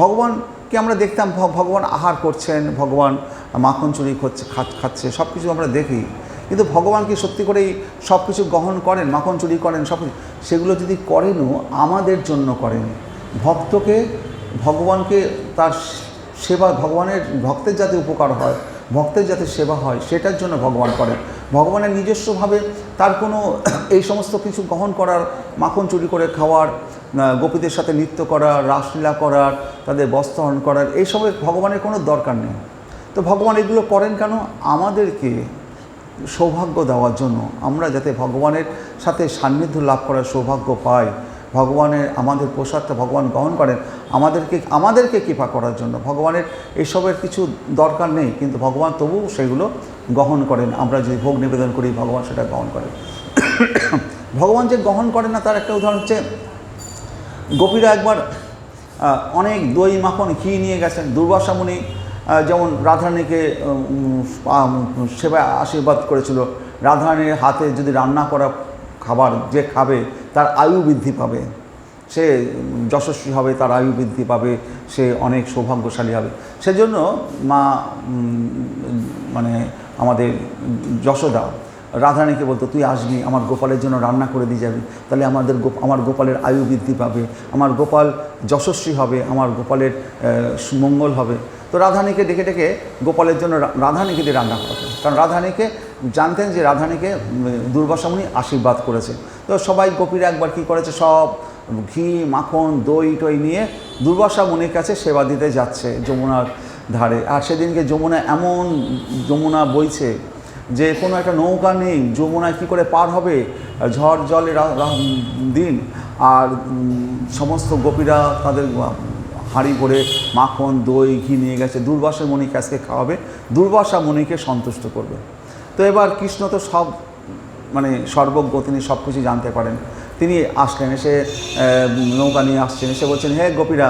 ভগবানকে আমরা দেখতাম ভগবান আহার করছেন, ভগবান মাখন চুরি খাচ্ছে, সব কিছু আমরা দেখি, কিন্তু ভগবান কি সত্যি করেই সব কিছু গ্রহণ করেন, মাখন চুরি করেন, সব কিছু সেগুলো যদি করেনও আমাদের জন্য করেন। ভগবানকে তার সেবা, ভগবানের ভক্তের যাতে উপকার হয়, ভক্তের যাতে সেবা হয়, সেটার জন্য ভগবান করেন। ভগবানের নিজস্বভাবে তার কোনো এই সমস্ত কিছু গ্রহণ করার, মাখন চুরি করে খাওয়ার, গোপীদের সাথে নৃত্য করার, রাসলীলা করার, তাদের বস্ত্রহরণ করার, এইসবের ভগবানের কোনো দরকার নেই। তো ভগবান এগুলো করেন কেন? আমাদেরকে সৌভাগ্য দেওয়ার জন্য, আমরা যাতে ভগবানের সাথে সান্নিধ্য লাভ করার সৌভাগ্য পাই, ভগবানের আমাদের প্রসাদটা ভগবান গ্রহণ করেন আমাদেরকে কৃপা করার জন্য। ভগবানের এসবের কিছু দরকার নেই, কিন্তু ভগবান তবুও সেগুলো গ্রহণ করেন। আমরা যদি ভোগ নিবেদন করি, ভগবান সেটা গ্রহণ করেন। ভগবান যে গ্রহণ করেন না তার একটা উদাহরণ হচ্ছে, গোপীরা একবার অনেক দই মাখন ঘি নিয়ে গেছেন। দুর্বাসা মুনি যেমন রাধারানীকে সেবায় আশীর্বাদ করেছিল, রাধারানীর হাতে যদি রান্না করা খাবার যে খাবে তার আয়ু বৃদ্ধি পাবে, সে যশস্বী হবে, তার আয়ু বৃদ্ধি পাবে, সে অনেক সৌভাগ্যশালী হবে। সেজন্য মা আমাদের যশোদা রাধারানীকে বলতো তুই আসবি, আমার গোপালের জন্য রান্না করে দিয়ে যাবি, তাহলে আমার গোপালের আয়ু বৃদ্ধি পাবে, আমার গোপাল যশস্বী হবে, আমার গোপালের মঙ্গল হবে। তো রাধারানীকে ডেকে গোপালের জন্য রাধারানীকে দিয়ে রান্না করাতো, কারণ রাধারানীকে জানতেন যে রাধারানীকে দুর্বাসা মুনি আশীর্বাদ করেছে। তো সবাই গোপীরা একবার কী করেছে, সব ঘি মাখন দই টই নিয়ে দুর্বাসা মুনির কাছে সেবা দিতে যাচ্ছে যমুনার ধারে। আর সেদিনকে যমুনা এমন যমুনা বইছে যে কোনো একটা নৌকা নেই, যমুনায় কী করে পার হবে, ঝড় জলের দিন। আর সমস্ত গোপীরা তাদের হাঁড়ি করে মাখন দই ঘি নিয়ে গেছে, দুর্বাসা মুনিকে আজকে খাওয়াবে, দুর্বাসা মুনিকে সন্তুষ্ট করবে। তো এবার কৃষ্ণ তো সব মানে সর্বজ্ঞ, তিনি সব কিছু জানতে পারেন। তিনি আসলেন, এসে নৌকা নিয়ে আসছেন, এসে বলছেন, হে গোপীরা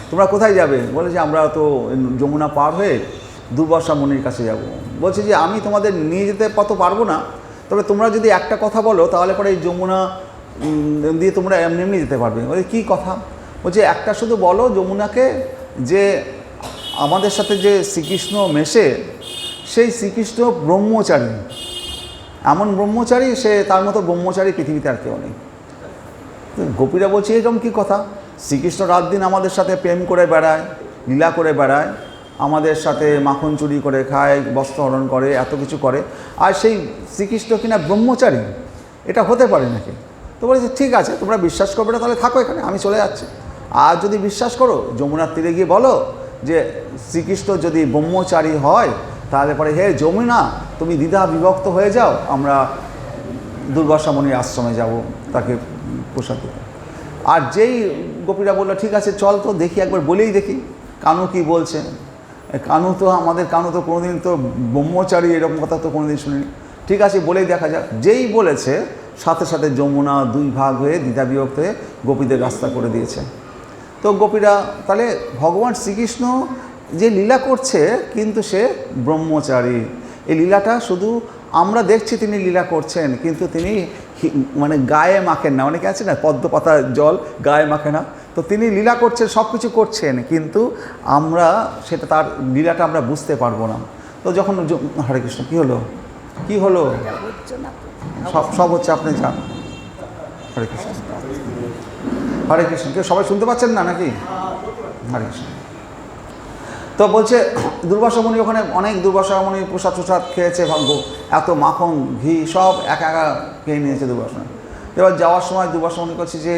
তোমরা কোথায় যাবে? বলে যে আমরা তো যমুনা পার হয়ে দুর্বাসা মুনির কাছে যাব। বলছে যে আমি তোমাদের নিয়ে যেতে কত পারবো না, তবে তোমরা যদি একটা কথা বলো তাহলে পরে এই যমুনা দিয়ে তোমরা এমনি এমনি যেতে পারবে। বলে কী কথা? বলছে একটা শুধু বলো যমুনাকে যে আমাদের সাথে যে শ্রীকৃষ্ণ মেশে সেই শ্রীকৃষ্ণ ব্রহ্মচারী, এমন ব্রহ্মচারী, সে তার মতো ব্রহ্মচারী পৃথিবীতে আর কেউ নেই। গোপীরা বলছে এরকম কী কথা? শ্রীকৃষ্ণ রাত দিন আমাদের সাথে প্রেম করে বেড়ায়, লীলা করে বেড়ায়, আমাদের সাথে মাখন চুরি করে খায়, বস্ত্র হরণ করে, এত কিছু করে, আর সেই শ্রীকৃষ্ণ কিনা ব্রহ্মচারী, এটা হতে পারে নাকি? তো বলেছে ঠিক আছে, তোমরা বিশ্বাস করবে না তাহলে থাকো এখানে, আমি চলে যাচ্ছি। আর যদি বিশ্বাস করো যমুনার তীরে গিয়ে বলো যে শ্রীকৃষ্ণ যদি ব্রহ্মচারী হয় তাহলে পরে হে যমুনা তুমি দ্বিধা বিভক্ত হয়ে যাও, আমরা দুর্বাসা মুনির আশ্রমে যাব তাকে প্রসাদ দিতে। আর যেই গোপীরা বললো ঠিক আছে চল তো দেখি, একবার বলেই দেখি কানু কি বলছে। কানু তো আমাদের কানু তো কোনোদিন তো ব্রহ্মচারী এরকম কথা তো কোনোদিন শুনিনি। ঠিক আছে বলেই দেখা যাক। যেই বলেছে সাথে সাথে যমুনা দুই ভাগ হয়ে দ্বিধা বিভক্ত হয়ে গোপীদের রাস্তা করে দিয়েছে। তো গোপীরা তাহলে ভগবান শ্রীকৃষ্ণ যে লীলা করছে কিন্তু সে ব্রহ্মচারী। এই লীলাটা শুধু আমরা দেখছি তিনি লীলা করছেন, কিন্তু তিনি মানে গায়ে মাখেন না। অনেকে আছে না পদ্ম পাতার জল গায়ে মাখে না, তো তিনি লীলা করছেন, সব কিছু করছেন, কিন্তু আমরা সেটা তার লীলাটা আমরা বুঝতে পারবো না। তো যখন হরে কৃষ্ণ কী হলো, কী হলো, সব হচ্ছে, আপনি যান। হরে কৃষ্ণ, হরে কৃষ্ণ। কেউ সবাই শুনতে পাচ্ছেন না নাকি? হরে কৃষ্ণ। তো বলছে দুর্বাসা মুনি ওখানে অনেক দুর্বাসা মুনি প্রসাদ টসাদ খেয়েছে, ভাগ্য এত মাখন ঘি সব একা একা খেয়ে নিয়েছে দুর্বাসা। এবার যাওয়ার সময় দুর্বাসা মুনি করছে যে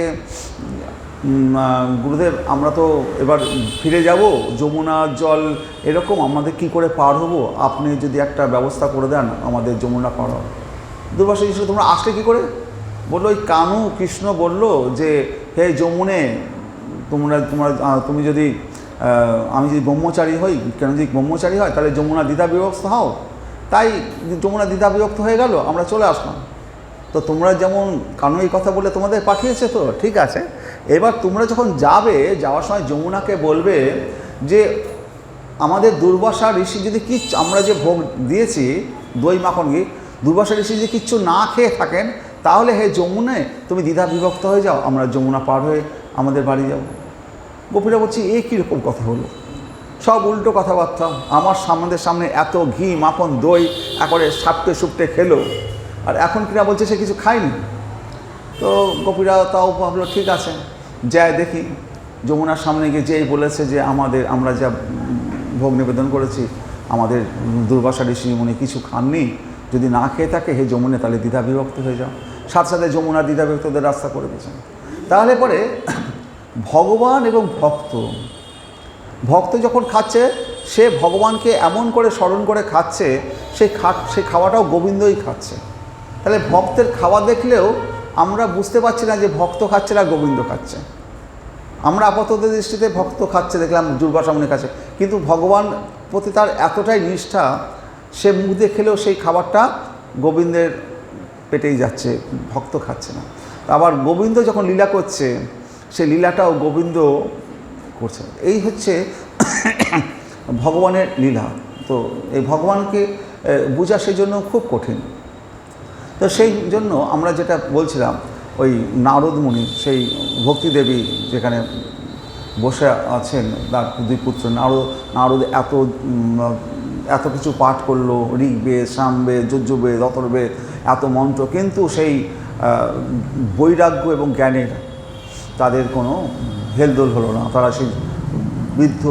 গুরুদেব আমরা তো এবার ফিরে যাব, যমুনার জল এরকম আমাদের কি করে পার হবো, আপনি যদি একটা ব্যবস্থা করে দেন আমাদের যমুনা পার হবে। দুর্বাসা জিজ্ঞেস তোমরা আসলে কী করে? বললো ওই কানু কৃষ্ণ বললো যে হে যমুনে তুমি যদি আমি যদি ব্রহ্মচারী হই, কেন যদি ব্রহ্মচারী হয় তাহলে যমুনা দ্বিধা বিভক্ত হও, তাই যমুনা দ্বিধা বিভক্ত হয়ে গেল, আমরা চলে আসলাম। তো তোমরা যেমন কানু এই কথা বলে তোমাদের পাঠিয়েছে, তো ঠিক আছে, এবার তোমরা যখন যাবে যাওয়ার সময় যমুনাকে বলবে যে আমাদের দুর্বাসা ঋষি যদি আমরা যে ভোগ দিয়েছি দই মাখন ঘি, দুর্বাসা ঋষি যদি কিচ্ছু না খেয়ে থাকেন তাহলে হে যমুনে তুমি দ্বিধা বিভক্ত হয়ে যাও, আমরা যমুনা পার হয়ে আমাদের বাড়ি যাব। গোপীরা বলছি এ কীরকম কথা হলো, সব উল্টো কথাবার্তা। আমার সামনে এত ঘি মাখন দই একবারে সাপটে সুপটে খেলো, আর এখন কিনা বলছে সে কিছু খায়নি। তো গোপীরা তাও ভাবলো ঠিক আছে যাই দেখি। যমুনার সামনে গিয়ে যেই বলেছে যে আমরা যা ভোগ নিবেদন করেছি আমাদের দুর্বাসা ঋষি মুনি কিছু খাননি, যদি না খেয়ে থাকে হে যমুনে তাহলে দ্বিধা বিভক্ত হয়ে যাও। সাথে সাথে যমুনা দ্বিধা বিভক্তদের রাস্তা করে দিয়েছেন। তাহলে পরে ভগবান এবং ভক্ত যখন খাচ্ছে সে ভগবানকে এমন করে স্মরণ করে খাচ্ছে, সেই খাওয়াটাও গোবিন্দই খাচ্ছে। তাহলে ভক্তের খাওয়া দেখলেও আমরা বুঝতে পারছি না যে ভক্ত খাচ্ছে না গোবিন্দ খাচ্ছে। আমরা আপাতত দৃষ্টিতে ভক্ত খাচ্ছে দেখলাম দুর্বাসা মুনির কাছে, কিন্তু ভগবান প্রতি তার এতটাই নিষ্ঠা, সে মুখ দিয়ে খেলেও সেই খাবারটা গোবিন্দের পেটেই যাচ্ছে, ভক্ত খাচ্ছে না। আবার গোবিন্দ যখন লীলা করছে সেই লীলাটাও গোবিন্দ করছে। এই হচ্ছে ভগবানের লীলা। তো এই ভগবানকে বোঝা সেই জন্য খুব কঠিন। তো সেই জন্য আমরা যেটা বলছিলাম ওই নারদ মুনি, সেই ভক্তিদেবী যেখানে বসে আছেন তার দুই পুত্র, নারদ এত কিছু পাঠ করলো, ঋগ্বেদ সামবেদ যজুর্বেদ অথর্ববেদ এত মন্ত্র, কিন্তু সেই বৈরাগ্য এবং জ্ঞানের তাদের কোনো হেলদোল হলো না, তারা সেই বৃদ্ধ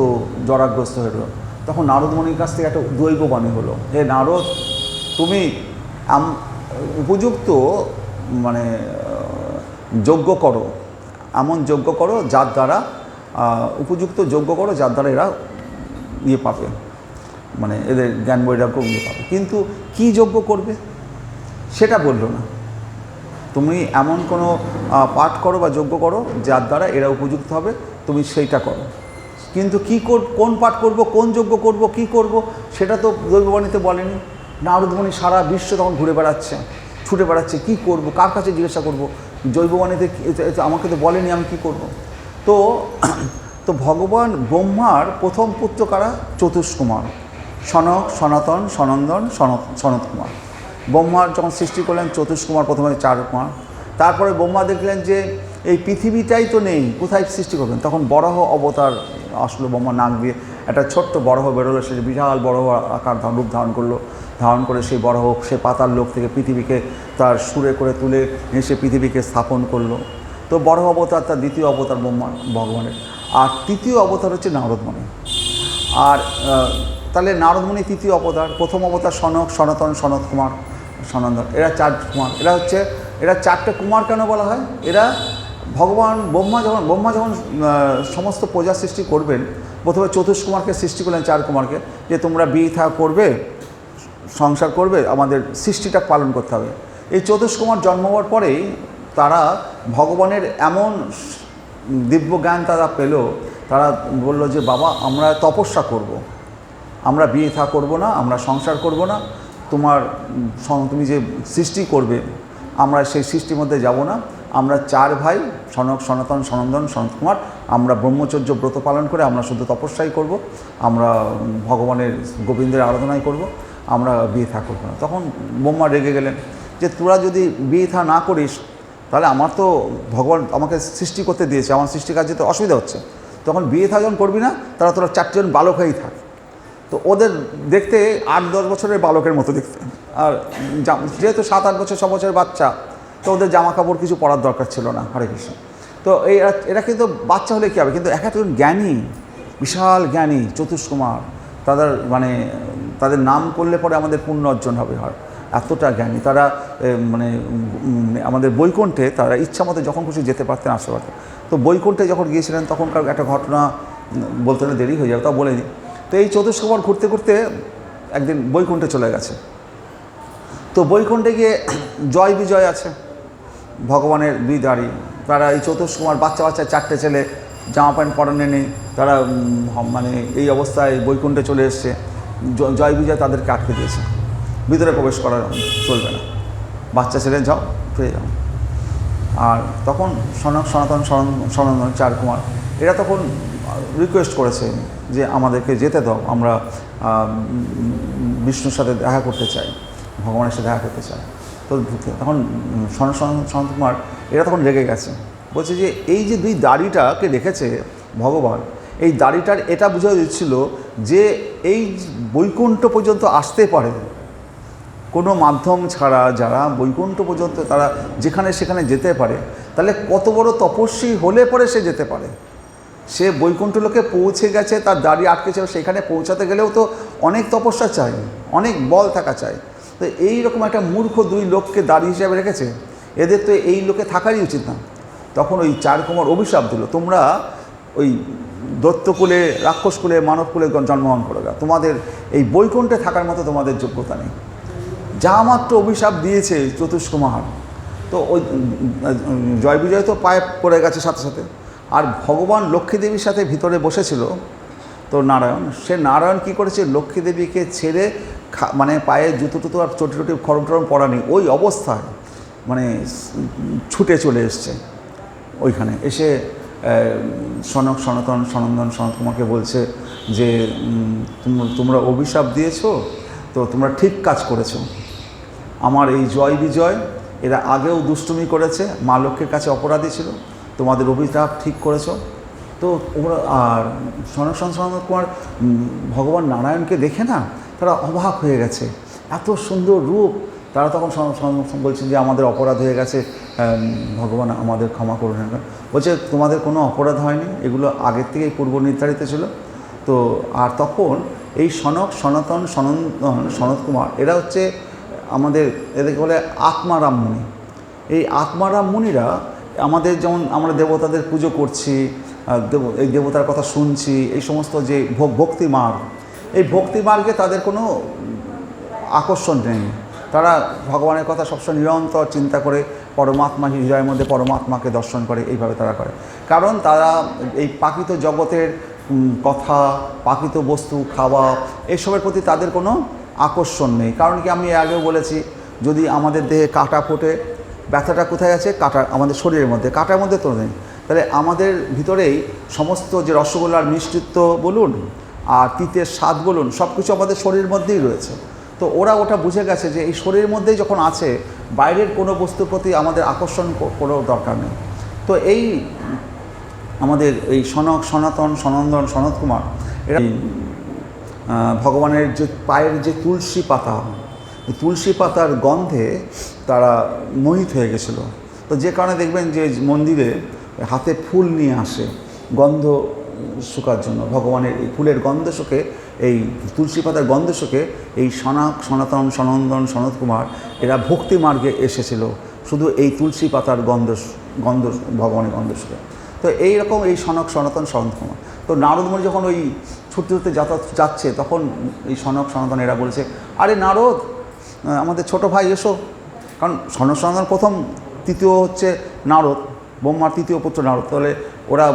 জরাগ্রস্ত হলো। তখন নারদ মুনির কাছ থেকে একটা দৈববাণী হলো, হে নারদ তুমি উপযুক্ত মানে যোগ্য করো, এমন যোগ্য করো যার দ্বারা উপযুক্ত যোগ্য করো যার দ্বারা এরা ইয়ে পাবে, মানে এদের জ্ঞান বৈরাগ্য ইয়ে পাবে। কিন্তু কি যোগ্য করবে সেটা বললো না। তুমি এমন কোনো পাঠ করো বা যজ্ঞ করো যার দ্বারা এরা উপযুক্ত হবে, তুমি সেইটা করো। কিন্তু কোন পাঠ করব, কোন যজ্ঞ করব, কি করব, সেটা তো দৈববাণীতে বলেনি। নারদমণি সারা বিশ্ব তখন ঘুরে বেড়াচ্ছে, ছুটে বেড়াচ্ছে, কি করব, কার কাছে জিজ্ঞাসা করব, জৈববাণীতে আমাকে তো বলেনি আমি কি করব। তো তো ভগবান ব্রহ্মার প্রথম পুত্র কারা? চতুষ্কুমার, সনক, সনাতন, সনন্দন, সনত কুমার। ব্রহ্মার যখন সৃষ্টি করলেন চতুষ্কুমার প্রথমে 4 কুমার, তারপরে ব্রহ্মা দেখলেন যে এই পৃথিবীটাই তো নেই, কোথায় সৃষ্টি করবেন, তখন বরাহ অবতার আসলো। ব্রহ্মা নাক দিয়ে একটা ছোট্ট বরাহ বেরোলো, সে বিশাল বরাহ আকার রূপ ধারণ করলো। ধারণ করে সেই বরাহ সে পাতাল লোক থেকে পৃথিবীকে তার সুরে করে তুলে এসে পৃথিবীকে স্থাপন করলো। তো বরাহ অবতার তার দ্বিতীয় অবতার ভগবানের। আর তৃতীয় অবতার হচ্ছে নারদমণি। আর তাহলে নারদমণি তৃতীয় অবতার, প্রথম অবতার সনক, সনাতন, সনত কুমার, সনন্দন, এরা 4 কুমার। এরা 4টে কুমার কেন বলা হয়? এরা ভগবান ব্রহ্মা যখন সমস্ত প্রজা সৃষ্টি করবেন, প্রথমে চতুষ্কুমারকে সৃষ্টি করলেন, 4 কুমারকে, যে তোমরা বিয়ে করবে, সংসার করবে, আমাদের সৃষ্টিটা পালন করতে হবে। এই চতুষ্কুমার জন্ম হওয়ার পরেই তারা ভগবানের এমন দিব্য জ্ঞান তারা পেল, তারা বলল যে বাবা আমরা তপস্যা করব, আমরা বিয়ে করব না, আমরা সংসার করব না, তুমি যে সৃষ্টি করবে আমরা সেই সৃষ্টির মধ্যে যাব না। আমরা 4 ভাই সনক, সনাতন, সনন্দন, সনত কুমার, আমরা ব্রহ্মচর্য ব্রত পালন করে আমরা শুধু তপস্যাই করব, আমরা ভগবানের গোবিন্দের আরাধনাই করব, আমরা বিয়ে করব না। তখন ব্রহ্মা রেগে গেলেন যে তোরা যদি বিয়ে না করিস তাহলে আমার তো ভগবান আমাকে সৃষ্টি করতে দিয়েছে, আমার সৃষ্টি কাজে তো অসুবিধা হচ্ছে। তখন বিয়ে যখন করবি না তারা তোরা 4 জন বালক হয়েই থাক। তো ওদের দেখতে 8-10 বছরের বালকের মতো দেখতে, আর যেহেতু 7-8 বছর 6 বছরের বাচ্চা, তো ওদের জামা কাপড় কিছু পরার দরকার ছিল না। হরে কৃষ্ণ। তো এরা কিন্তু বাচ্চা হলে কী হবে, কিন্তু একজন জ্ঞানী, বিশাল জ্ঞানী চতুষ্কুমার, তাদের নাম করলে পরে আমাদের পুণ্য অর্জন হবে। এতটা জ্ঞানী তারা, মানে আমাদের বৈকুণ্ঠে তারা ইচ্ছা মতো যখন খুশি যেতে পারতেন, আসতে পারতেন। তো বৈকুণ্ঠে যখন গিয়েছিলেন তখনকার একটা ঘটনা বলতে হলে দেরি হয়ে যাবে, তাও বলে দিই। তো এই চতুষ্কুমার ঘুরতে ঘুরতে একদিন বৈকুণ্ঠে চলে গেছে। তো বৈকুণ্ঠে গিয়ে জয় বিজয় আছে, ভগবানের 2 দাঁড়ি। তারা এই চতুষ্কুমার বাচ্চা 4টে ছেলে, জামা প্যান্ট পরানো নেই, তারা মানে এই অবস্থায় বৈকুণ্ঠে চলে এসছে। জয় বিজয় তাদেরকে আটকে দিয়েছে, ভিতরে প্রবেশ করা চলবে না, বাচ্চা ছেলে যাও, ফিরে যাও। আর তখন সনক, সনাতন, সনন্দন 4 কুমার এরা তখন রিকোয়েস্ট করেছে যে আমাদেরকে যেতে দাও, আমরা বিষ্ণুর সাথে দেখা করতে চাই, ভগবানের সাথে দেখা করতে চাই। তো তখন সনত কুমার এরা তখন রেগে গেছে, বলছে যে এই যে 2 দাড়িটাকে রেখেছে ভগবান, এই দাড়িটার এটা বোঝা দিচ্ছিল যে এই বৈকুণ্ঠ পর্যন্ত আসতে পারে কোনো মাধ্যম ছাড়া, যারা বৈকুণ্ঠ পর্যন্ত তারা যেখানে সেখানে যেতে পারে, তাহলে কত বড় তপস্বী হলে পরে সে যেতে পারে। সে বৈকুণ্ঠ লোকে পৌঁছে গেছে, তার দাড়ি আটকেছে, সেখানে পৌঁছাতে গেলেও তো অনেক তপস্যা চাই, অনেক বল থাকা চাই। তো এইরকম একটা মূর্খ 2 লোককে দাড়ি হিসাবে রেখেছে, এদের তো এই লোকে থাকারই উচিত না। তখন ওই 4 কুমার অভিশাপ দিল, তোমরা ওই দৈত্যকুলে, রাক্ষসকুলে, মানবকুলে জন্মগ্রহণ করে গা, তোমাদের এই বৈকুণ্ঠে থাকার মতো তোমাদের যোগ্যতা নেই। যা মাত্র অভিশাপ দিয়েছে চতুষ্কুমার। তো ওই জয় বিজয় তো পায়ে পড়ে গেছে সাথে সাথে। আর ভগবান লক্ষ্মী দেবীর সাথে ভিতরে বসেছিল তো নারায়ণ, সে নারায়ণ কী করেছে, লক্ষ্মী দেবীকে ছেড়ে মানে পায়ে জুতো টুতো আর চটি টটি খড়ম টরম পরানি, ওই অবস্থায় মানে ছুটে চলে এসছে ওইখানে। এসে সনক, সনাতন, সনন্দন, সনত কুমারকে বলছে যে তোমরা অভিশাপ দিয়েছো, তো তোমরা ঠিক কাজ করেছো। আমার এই জয় বিজয় এরা আগেও দুষ্টুমি করেছে, মা লক্ষ্মীর কাছে অপরাধী ছিল, তোমাদের অভিশাপ ঠিক করেছো। তো ওরা আর সনক, সনত কুমার ভগবান নারায়ণকে দেখে না তারা অবাক হয়ে গেছে, এত সুন্দর রূপ। তারা তখন বলছেন যে আমাদের অপরাধ হয়ে গেছে, ভগবান আমাদের ক্ষমা করুন। বলছে তোমাদের কোনো অপরাধ হয়নি, এগুলো আগের থেকেই পূর্ব নির্ধারিত ছিল। তো আর তখন এই সনক, সনাতন, সনন্দন, সনত কুমার এরা হচ্ছে আমাদের এদেরকে বলে আত্মারাম মুনি। এই আত্মারাম মুনিরা আমাদের যেমন আমরা দেবতাদের পুজো করছি, এই দেবতার কথা শুনছি, এই সমস্ত যে ভক্তি মার্গ, এই ভক্তি মার্গে তাদের কোনো আকর্ষণ নেই। তারা ভগবানের কথা সবসময় নিরন্তর চিন্তা করে পরমাত্মা, হৃদয়ের মধ্যে পরমাত্মাকে দর্শন করে, এইভাবে তারা করে। কারণ তারা এই প্রাকৃত জগতের কথা, প্রাকৃত বস্তু খাওয়া, এসবের প্রতি তাদের কোনো আকর্ষণ নেই। কারণ কি, আমি আগেও বলেছি, যদি আমাদের দেহে কাঁটা ফোটে, ব্যথাটা কোথায় আছে? কাঁটা, আমাদের শরীরের মধ্যে, কাঁটার মধ্যে তো নেই। তাহলে আমাদের ভিতরেই সমস্ত যে রসগোল্লার মিষ্টিত্ব বলুন আর তিতের স্বাদ বলুন, সব কিছু আমাদের শরীরের মধ্যেই রয়েছে। তো ওরা ওটা বুঝে গেছে যে এই শরীরের মধ্যেই যখন আছে, বাইরের কোনো বস্তুর প্রতি আমাদের আকর্ষণ কোনো দরকার নেই। তো এই আমাদের এই সনাতন, সনন্দন, সনত কুমার, এরা ভগবানের যে পায়ের যে তুলসী পাতা, তুলসী পাতার গন্ধে তারা মোহিত হয়ে গেছিলো। তো যে কারণে দেখবেন যে মন্দিরে হাতে ফুল নিয়ে আসে গন্ধ শুকার জন্য, ভগবানের এই ফুলের গন্ধ শুকে, এই তুলসী পাতার গন্ধ শুকে এই সনাতন, সনন্দন, সনত কুমার এরা ভক্তি মার্গে এসেছিল শুধু এই তুলসী পাতার গন্ধ ভগবানের গন্ধ শুকে। তো এইরকম এই সনাতন, সনত কুমার। তো নারদমণি যখন ওই ছুটতে ছুটতে যাচ্ছে, তখন এই সনাতন এরা বলেছে, আরে নারদ, আমাদের ছোট ভাই এসো। কারণ সনাতন প্রথম, তৃতীয় হচ্ছে নারদ, ব্রহ্মার তৃতীয় পুত্র নারদ। তাহলে ওরা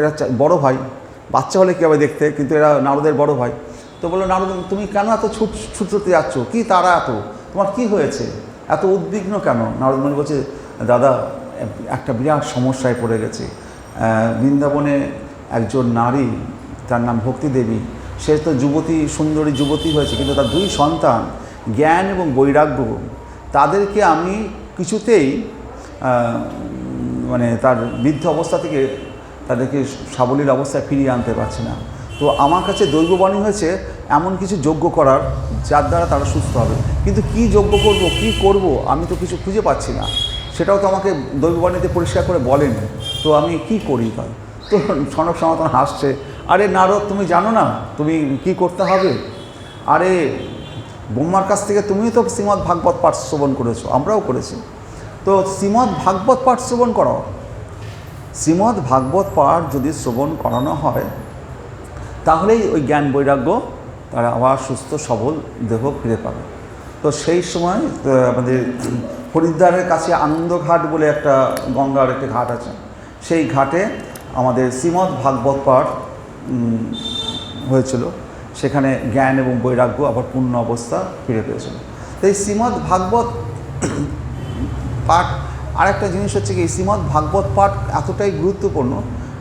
এরা বড় ভাই, বাচ্চা হলে কী হবে দেখতে, কিন্তু এরা নারদের বড় ভাই। তো বললো, নারদ তুমি কেন এত ছুটতে যাচ্ছ? কি তারা এত, তোমার কি হয়েছে, এত উদ্বিগ্ন কেন? নারদমণি বলছে, দাদা একটা বিরাট সমস্যায় পড়ে গেছে। বৃন্দাবনে একজন নারী, তার নাম ভক্তি দেবী, সে তো যুবতী, সুন্দরী যুবতী হয়েছে, কিন্তু তার দুই সন্তান জ্ঞান এবং বৈরাগ্য, তাদেরকে আমি কিছুতেই মানে তার বৃদ্ধ অবস্থা থেকে তাদেরকে সাবলীল অবস্থায় ফিরিয়ে আনতে পারছি না। তো আমার কাছে দৈববাণী হয়েছে এমন কিছু যজ্ঞ করার যার দ্বারা তারা সুস্থ হবে। কিন্তু কি যজ্ঞ করব, কি করব, আমি তো কিছু খুঁজে পাচ্ছি না। সেটাও তো আমাকে দৈববাণীতে পরিষ্কার করে বলেনি। তো আমি কি করি তাই? তো সনাতন হাসছে, আরে নারদ, তুমি জানো না তুমি কি করতে হবে? আরে ব্রহ্মার কাছ থেকে তুমিও তো শ্রীমদ্ ভাগবত পাঠ শ্রবণ করেছো, আমরাও করেছি। তো শ্রীমদ্ ভাগবত পাঠ শ্রবণ করাও। শ্রীমদ্ ভাগবত পাঠ যদি শ্রবণ করানো হয়, তাহলেই ওই জ্ঞান বৈরাগ্য তারা আবার সুস্থ সবল দেহ ফিরে পাবে। তো সেই সময় আমাদের হরিদ্বারের কাছে আনন্দঘাট বলে একটা গঙ্গার একটি ঘাট আছে, সেই ঘাটে আমাদের শ্রীমদ্ ভাগবত পাঠ হয়েছিল। সেখানে জ্ঞান এবং বৈরাগ্য আবার পূর্ণ অবস্থা ফিরে পেয়েছিল। তো এই শ্রীমদ্ ভাগবত পাঠ, আরেকটা জিনিস হচ্ছে কি, শ্রীমদ্ ভাগবত পাঠ এতটাই গুরুত্বপূর্ণ।